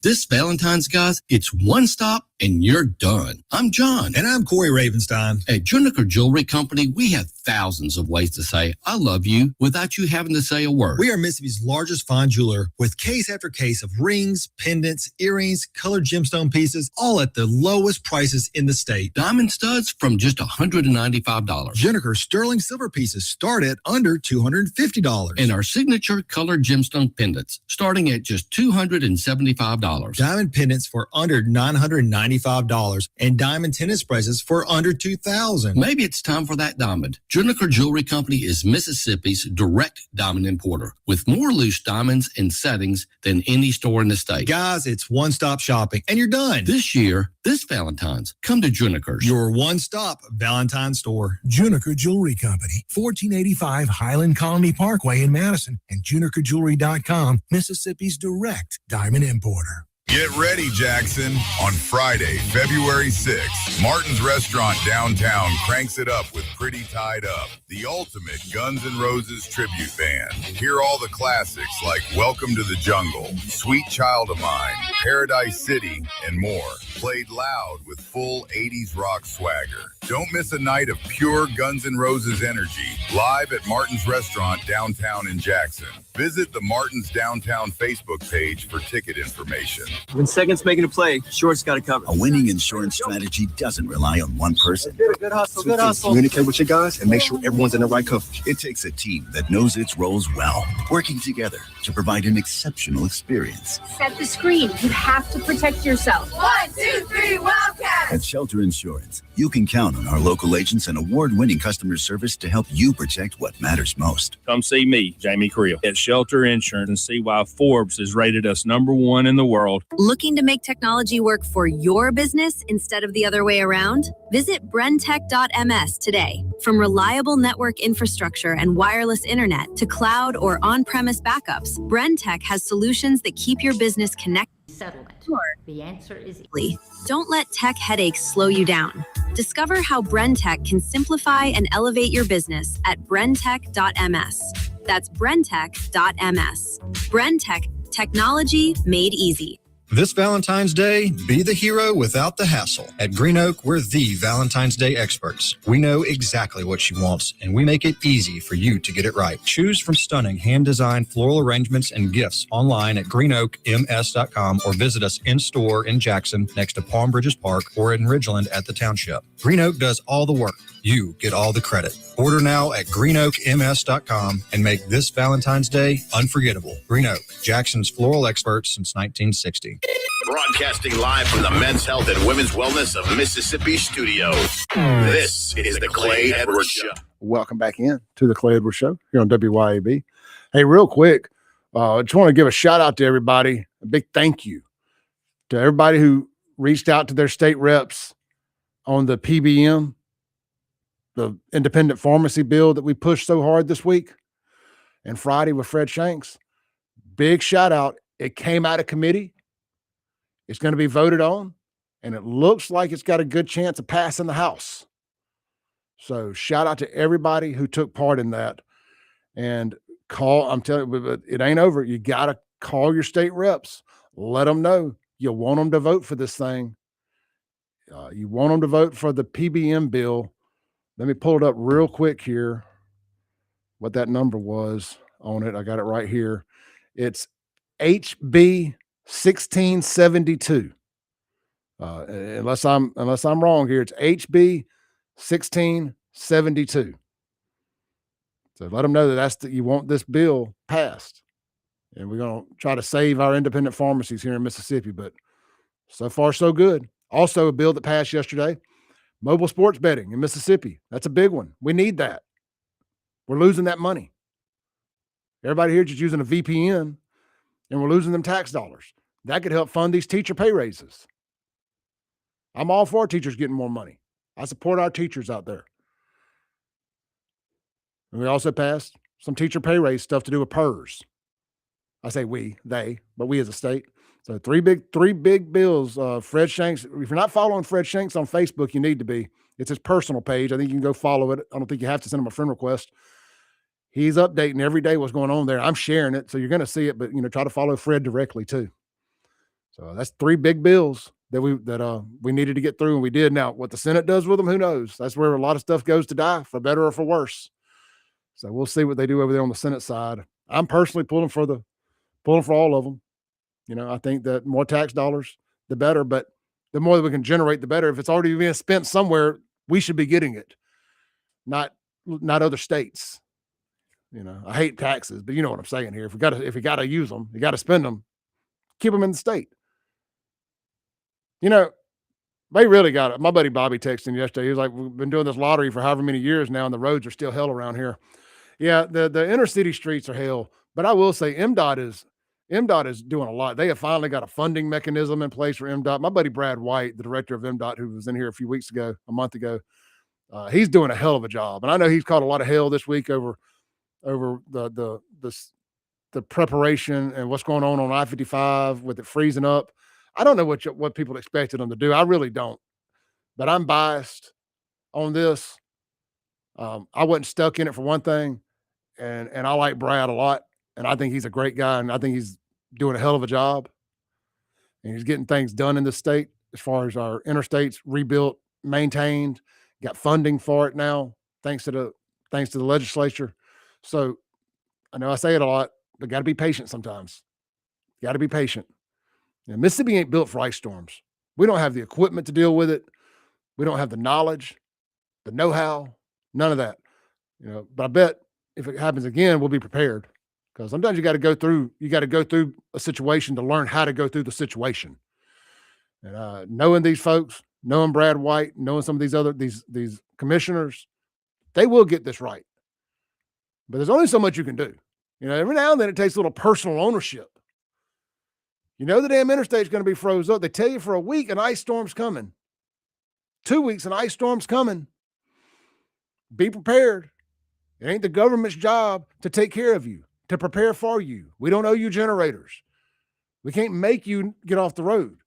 Speaker 20: This Valentine's, guys, it's one stop and you're done. I'm John.
Speaker 21: And I'm Corey Ravenstein.
Speaker 20: At Juniker Jewelry Company, we have thousands of ways to say I love you without you having to say a word.
Speaker 21: We are Mississippi's largest fine jeweler with case after case of rings, pendants, earrings, colored gemstone pieces, all at the lowest prices in the state.
Speaker 20: Diamond studs from just $195.
Speaker 21: Juniker sterling silver pieces start at under $250.
Speaker 20: And our signature colored gemstone pendants starting at just $275.
Speaker 21: Diamond pendants for under $995 and diamond tennis bracelets for under $2,000.
Speaker 20: Maybe it's time for that diamond. Juniker Jewelry Company is Mississippi's direct diamond importer with more loose diamonds and settings than any store in the state.
Speaker 21: Guys, it's one-stop shopping and you're done.
Speaker 20: This year, this Valentine's, come to Juniker's.
Speaker 21: Your one-stop Valentine store.
Speaker 18: Juniker Jewelry Company, 1485 Highland Colony Parkway in Madison, and JunikerJewelry.com, Mississippi's direct diamond importer.
Speaker 11: Get ready, Jackson. On Friday, February 6th, Martin's Restaurant downtown cranks it up with Pretty Tied Up, the ultimate Guns N' Roses tribute band. Hear all the classics like Welcome to the Jungle, Sweet Child of Mine, Paradise City, and more. Played loud with full 80s rock swagger. Don't miss a night of pure Guns N' Roses energy live at Martin's Restaurant downtown in Jackson. Visit the Martin's Downtown Facebook page for ticket information.
Speaker 12: When second's making a play, short's got to cover.
Speaker 13: A winning insurance strategy doesn't rely on one person.
Speaker 12: Good hustle, good hustle.
Speaker 13: Communicate with your guys and make sure everyone's in the right coverage. It takes a team that knows its roles well, working together to provide an exceptional experience.
Speaker 22: Set the screen. You have to protect yourself. 1, 2, 3, Wildcat!
Speaker 13: At Shelter Insurance, you can count on our local agents and award-winning customer service to help you protect what matters most.
Speaker 23: Come see me, Jamie Creel, at Shelter Insurance and see why Forbes has rated us #1 in the world.
Speaker 29: Looking to make technology work for your business instead of the other way around? Visit brentech.ms today. From reliable network infrastructure and wireless internet to cloud or on-premise backups, Brentech has solutions that keep your business connected.
Speaker 22: Settlement. The answer is
Speaker 29: Don't let tech headaches slow you down. Discover how Brentech can simplify and elevate your business at brentech.ms. That's brentech.ms. Brentech, technology made easy.
Speaker 24: This Valentine's Day, be the hero without the hassle. At Green Oak, we're the Valentine's Day experts. We know exactly what she wants, and we make it easy for you to get it right. Choose from stunning hand-designed floral arrangements and gifts online at greenoakms.com or visit us in-store in Jackson next to Palm Bridges Park or in Ridgeland at the Township. Green Oak does all the work. You get all the credit. Order now at greenoakms.com and make this Valentine's Day unforgettable. Green Oak, Jackson's floral expert since 1960.
Speaker 2: Broadcasting live from the Men's Health and Women's Wellness of Mississippi studios. This is the Clay Edwards Show.
Speaker 6: Welcome back in to the Clay Edwards Show here on WYAB. Hey, real quick, I just want to give a shout out to everybody. A big thank you to everybody who reached out to their state reps on the PBM, the independent pharmacy bill that we pushed so hard this week and Friday with Fred Shanks. Big shout out. It came out of committee. It's going to be voted on, and it looks like it's got a good chance of passing the House. So shout out to everybody who took part in that. And I'm telling you, it ain't over. You got to call your state reps. Let them know you want them to vote for this thing. You want them to vote for the PBM bill. Let me pull it up real quick here, what that number was on it. I got it right here. It's HB 1672. Unless I'm wrong here, it's HB 1672. So let them know that you want this bill passed, and we're going to try to save our independent pharmacies here in Mississippi. But so far, so good. Also, a bill that passed yesterday, mobile sports betting in Mississippi. That's a big one. We need that. We're losing that money. Everybody here just using a VPN, and we're losing them tax dollars. That could help fund these teacher pay raises. I'm all for teachers getting more money. I support our teachers out there. And we also passed some teacher pay raise stuff to do with PERS. I say they, but we as a state. So three big bills. Fred Shanks, if you're not following Fred Shanks on Facebook, you need to be. It's his personal page. I think you can go follow it. I don't think you have to send him a friend request. He's updating every day what's going on there. I'm sharing it, so you're going to see it, but try to follow Fred directly too. So that's three big bills that we needed to get through, and we did. Now, what the Senate does with them, who knows? That's where a lot of stuff goes to die, for better or for worse. So we'll see what they do over there on the Senate side. I'm personally pulling for all of them. I think that more tax dollars, the better, but the more that we can generate, the better. If it's already being spent somewhere, we should be getting it, not other states. I hate taxes, but you know what I'm saying here. If you gotta use them, you gotta spend them, keep them in the state. They really got it. My buddy Bobby texted me yesterday. He was like, we've been doing this lottery for however many years now, and the roads are still hell around here. Yeah, the inner city streets are hell. But I will say MDOT is doing a lot. They have finally got a funding mechanism in place for MDOT. My buddy Brad White, the director of MDOT, who was in here a month ago, he's doing a hell of a job. And I know he's caught a lot of hell this week over the preparation and what's going on I-55 with it freezing up. I don't know what people expected them to do. I really don't. But I'm biased on this. I wasn't stuck in it for one thing, and I like Brad a lot, and I think he's a great guy, and I think he's doing a hell of a job, and he's getting things done in the state as far as our interstates rebuilt, maintained, got funding for it now, thanks to the legislature. So I know I say it a lot, but got to be patient sometimes. Got to be patient. And Mississippi ain't built for ice storms. We don't have the equipment to deal with it. We don't have the knowledge, the know-how, none of that. But I bet if it happens again, we'll be prepared. Because sometimes you got to go through a situation to learn how to go through the situation. And knowing these folks, knowing Brad White, knowing some of these commissioners, they will get this right. But there's only so much you can do. Every now and then it takes a little personal ownership. The damn interstate's going to be froze up. They tell you for a week an ice storm's coming. 2 weeks, an ice storm's coming. Be prepared. It ain't the government's job to take care of you, to prepare for you. We don't owe you generators. We can't make you get off the road.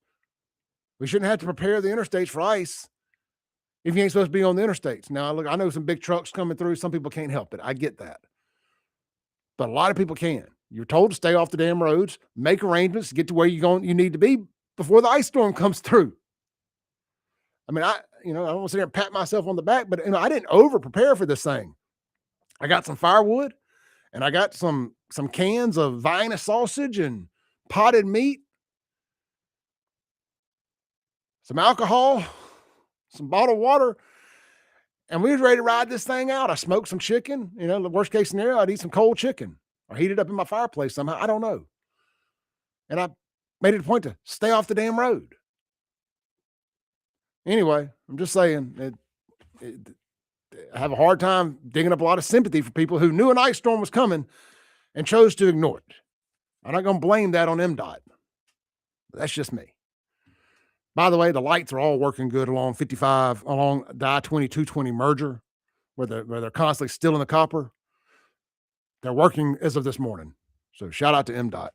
Speaker 6: We shouldn't have to prepare the interstates for ice if you ain't supposed to be on the interstates. Now, look, I know some big trucks coming through. Some people can't help it. I get that. But a lot of people can. You're told to stay off the damn roads, make arrangements to get to where you need to be before the ice storm comes through. I mean, I don't want to sit here and pat myself on the back, but I didn't over prepare for this thing. I got some firewood and I got some cans of Vienna sausage and potted meat, some alcohol, some bottled water, and we was ready to ride this thing out. I smoked some chicken. The worst case scenario, I'd eat some cold chicken or heat it up in my fireplace somehow. I don't know. And I made it a point to stay off the damn road. Anyway, I'm just saying I have a hard time digging up a lot of sympathy for people who knew an ice storm was coming and chose to ignore it. I'm not going to blame that on MDOT. That's just me. By the way, the lights are all working good along 55, along the I-20-220 merger, where they're constantly still in the copper. They're working as of this morning. So shout out to MDOT.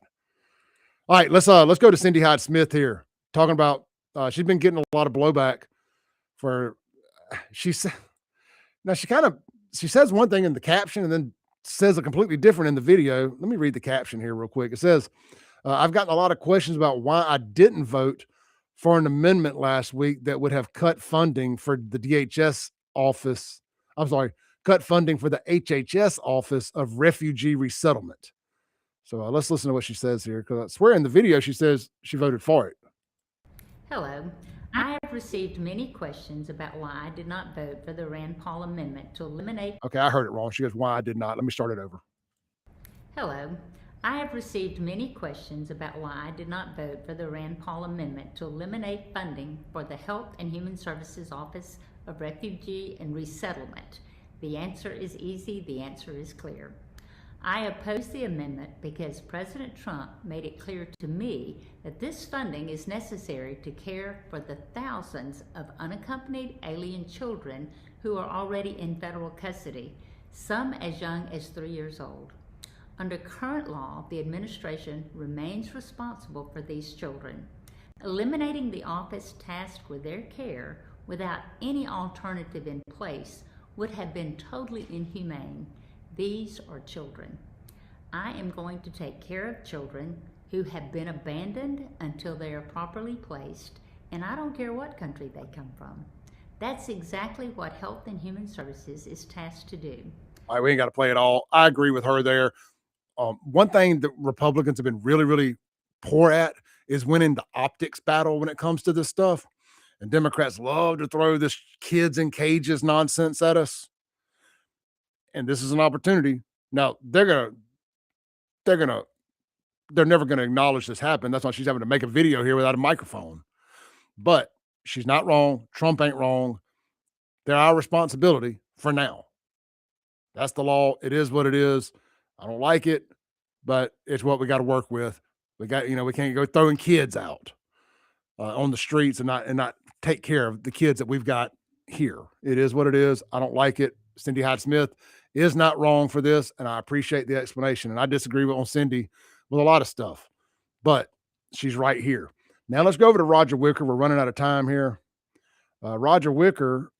Speaker 6: All right, let's go to Cindy Hyde Smith here, talking about she's been getting a lot of blowback for she says one thing in the caption and then says a completely different in the video. Let me read the caption here real quick. It says, I've gotten a lot of questions about why I didn't vote for an amendment last week that would have cut funding for the DHS office. I'm sorry, cut funding for the HHS Office of Refugee Resettlement. So let's listen to what she says here, because I swear in the video she says she voted for it.
Speaker 4: Hello. I have received many questions about why I did not vote for the Rand Paul amendment to eliminate...
Speaker 6: Okay, I heard it wrong. She goes, why I did not. Let me start it over.
Speaker 4: Hello. I have received many questions about why I did not vote for the Rand Paul amendment to eliminate funding for the Health and Human Services Office of Refugee and Resettlement. The answer is easy. The answer is clear. I oppose the amendment because President Trump made it clear to me that this funding is necessary to care for the thousands of unaccompanied alien children who are already in federal custody, some as young as 3 years old. Under current law, the administration remains responsible for these children. Eliminating the office tasked with their care without any alternative in place would have been totally inhumane. These are children. I am going to take care of children who have been abandoned until they are properly placed, and I don't care what country they come from. That's exactly what Health and Human Services is tasked to do.
Speaker 6: All right, we ain't got to play it all. I agree with her there. One thing that Republicans have been really, really poor at is winning the optics battle when it comes to this stuff. And Democrats love to throw this kids in cages nonsense at us. And this is an opportunity. Now they're never going to acknowledge this happened. That's why she's having to make a video here without a microphone. But she's not wrong. Trump ain't wrong. They're our responsibility for now. That's the law. It is what it is. I don't like it, but it's what we got to work with. We can't go throwing kids out on the streets and not take care of the kids that we've got here. It is what it is. I don't like it. Cindy Hyde Smith is not wrong for this, and I appreciate the explanation. And I disagree on Cindy with a lot of stuff, but she's right here. Now let's go over to Roger Wicker. We're running out of time here. Roger Wicker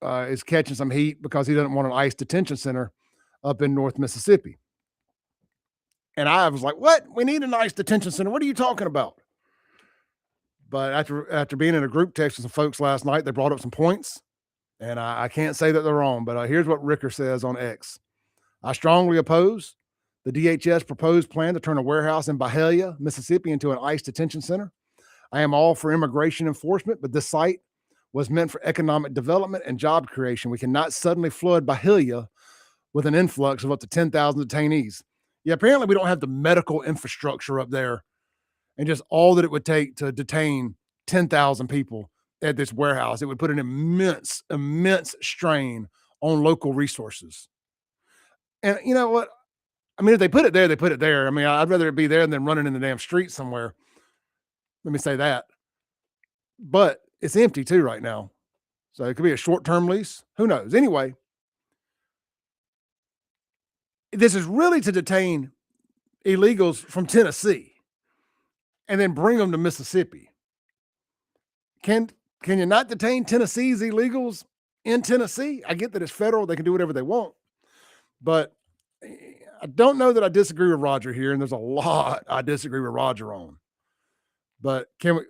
Speaker 6: is catching some heat because he doesn't want an ICE detention center up in North Mississippi. And I was like, what? We need an ICE detention center. What are you talking about? But after being in a group text with some folks last night, they brought up some points. And I can't say that they're wrong, but here's what Ricker says on X. I strongly oppose the DHS proposed plan to turn a warehouse in Byhalia, Mississippi into an ICE detention center. I am all for immigration enforcement, but this site was meant for economic development and job creation. We cannot suddenly flood Byhalia with an influx of up to 10,000 detainees. Yeah, apparently we don't have the medical infrastructure up there and just all that it would take to detain 10,000 people at this warehouse. It would put an immense strain on local resources. And you know what? I mean, if they put it there, they put it there. I mean, I'd rather it be there than running in the damn street somewhere. Let me say that. But it's empty too right now. So it could be a short-term lease. Who knows? Anyway, this is really to detain illegals from Tennessee and then bring them to Mississippi. Can you not detain Tennessee's illegals in Tennessee? I get that it's federal. They can do whatever they want. But I don't know that I disagree with Roger here, and there's a lot I disagree with Roger on. But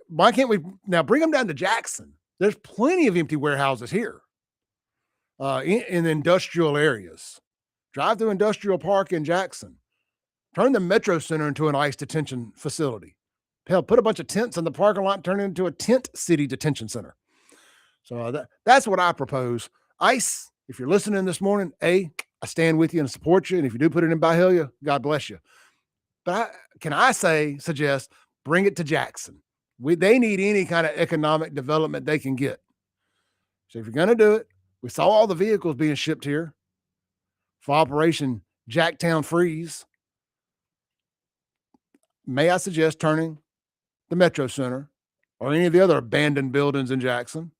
Speaker 6: why can't we now bring them down to Jackson? There's plenty of empty warehouses here in industrial areas. Drive through Industrial Park in Jackson. Turn the Metro Center into an ICE detention facility. Hell, put a bunch of tents in the parking lot and turn it into a tent city detention center. So that's what I propose. ICE, if you're listening this morning, I stand with you and support you. And if you do put it in Byhalia, God bless you. But suggest bring it to Jackson. They need any kind of economic development they can get. So if you're going to do it, we saw all the vehicles being shipped here for Operation Jacktown Freeze. May I suggest turning the Metro Center or any of the other abandoned buildings in Jackson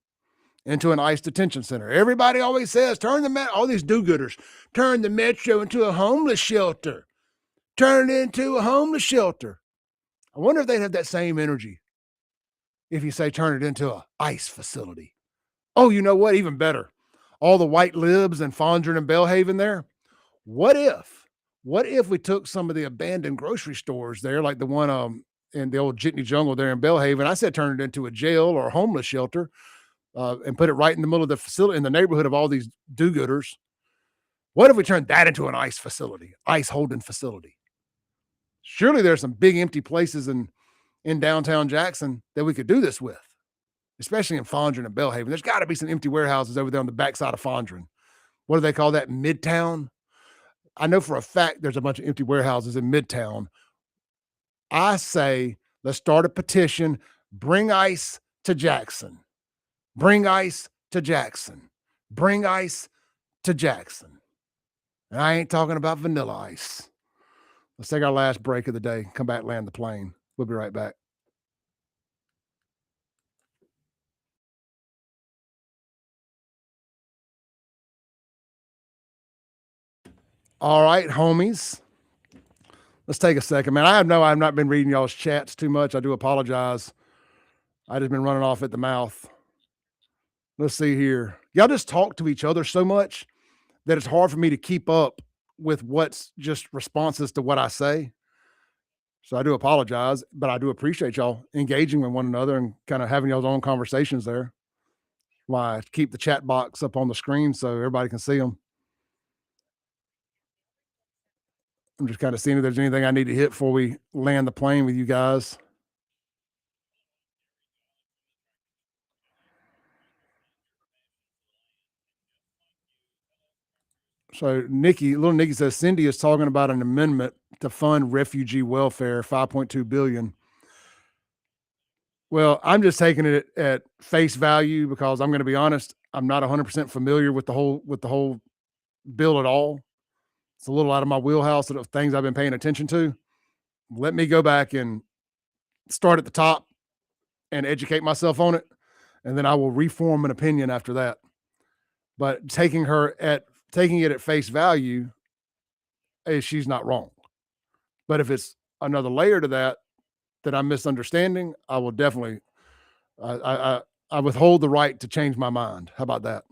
Speaker 6: into an ICE detention center? Everybody always says, all these do-gooders, turn the Metro into a homeless shelter. Turn it into a homeless shelter. I wonder if they'd have that same energy if you say turn it into an ICE facility. Oh, you know what? Even better. All the white libs in Fondren and Belhaven there. What if we took some of the abandoned grocery stores there, like the one in the old Jitney Jungle there in Belhaven? I said turn it into a jail or a homeless shelter and put it right in the middle of the facility, in the neighborhood of all these do-gooders. What if we turned that into an ICE facility, ICE holding facility? Surely there's some big empty places in downtown Jackson that we could do this with, especially in Fondren and Belhaven. There's got to be some empty warehouses over there on the backside of Fondren. What do they call that? Midtown? I know for a fact there's a bunch of empty warehouses in Midtown. I say let's start a petition. Bring ICE to Jackson. Bring ICE to Jackson. Bring ICE to Jackson. And I ain't talking about vanilla ice. Let's take our last break of the day. Come back, land the plane. We'll be right back. All right, homies. Let's take a second, man. I've not been reading y'all's chats too much. I do apologize. I just been running off at the mouth. Let's see here. Y'all just talk to each other so much that it's hard for me to keep up with what's just responses to what I say. So I do apologize, but I do appreciate y'all engaging with one another and kind of having y'all's own conversations there. Why keep the chat box up on the screen so everybody can see them. I'm just kind of seeing if there's anything I need to hit before we land the plane with you guys. So little Nikki says Cindy is talking about an amendment to fund refugee welfare, $5.2 billion. Well, I'm just taking it at face value because I'm going to be honest, I'm not 100% familiar with the whole bill at all. It's a little out of my wheelhouse of things I've been paying attention to. Let me go back and start at the top and educate myself on it, and then I will reform an opinion after that. But taking it at face value, she's not wrong. But if it's another layer to that, that I'm misunderstanding, I will definitely, I withhold the right to change my mind. How about that?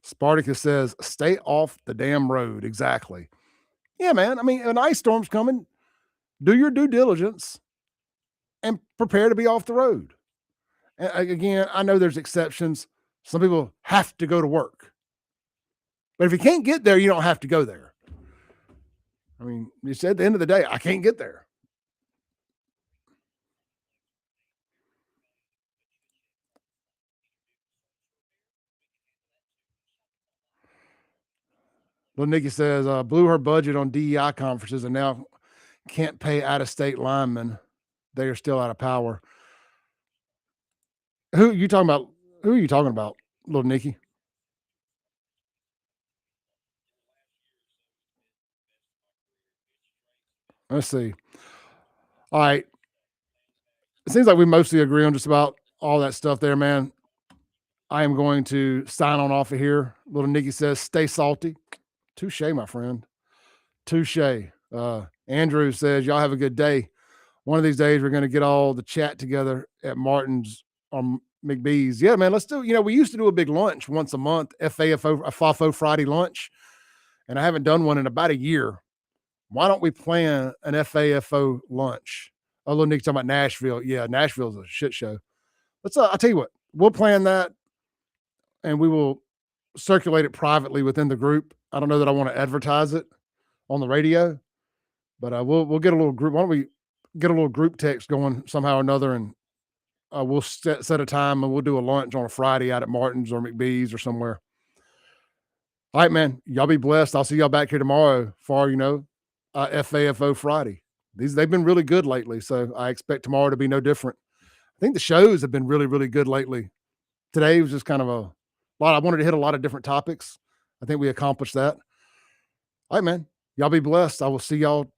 Speaker 6: Spartacus says, stay off the damn road. Exactly. Yeah, man. I mean, an ice storm's coming. Do your due diligence and prepare to be off the road. And again, I know there's exceptions. Some people have to go to work. But if you can't get there, you don't have to go there. I mean, you said at the end of the day, I can't get there. Little Nikki says, blew her budget on DEI conferences and now can't pay out-of-state linemen. They are still out of power. Who are you talking about? Who are you talking about, Little Nikki? Let's see. All right. It seems like we mostly agree on just about all that stuff there, man. I am going to sign on off of here. Little Nikki says, stay salty. Touche, my friend. Touche. Andrew says, y'all have a good day. One of these days, we're going to get all the chat together at Martin's on McBee's. Yeah, man, let's do, we used to do a big lunch once a month, FAFO Friday lunch. And I haven't done one in about a year. Why don't we plan an FAFO lunch? Oh, little Nick's talking about Nashville. Yeah, Nashville's a shit show. I'll tell you what, we'll plan that and we will circulate it privately within the group. I don't know that I want to advertise it on the radio, but we'll get a little group. Why don't we get a little group text going somehow or another, and we'll set a time and we'll do a lunch on a Friday out at Martin's or McBee's or somewhere. All right, man. Y'all be blessed. I'll see y'all back here tomorrow for, FAFO Friday. They've been really good lately, so I expect tomorrow to be no different. I think the shows have been really, really good lately. Today was just kind of a lot. I wanted to hit a lot of different topics. I think we accomplished that. All right, man. Y'all be blessed. I will see y'all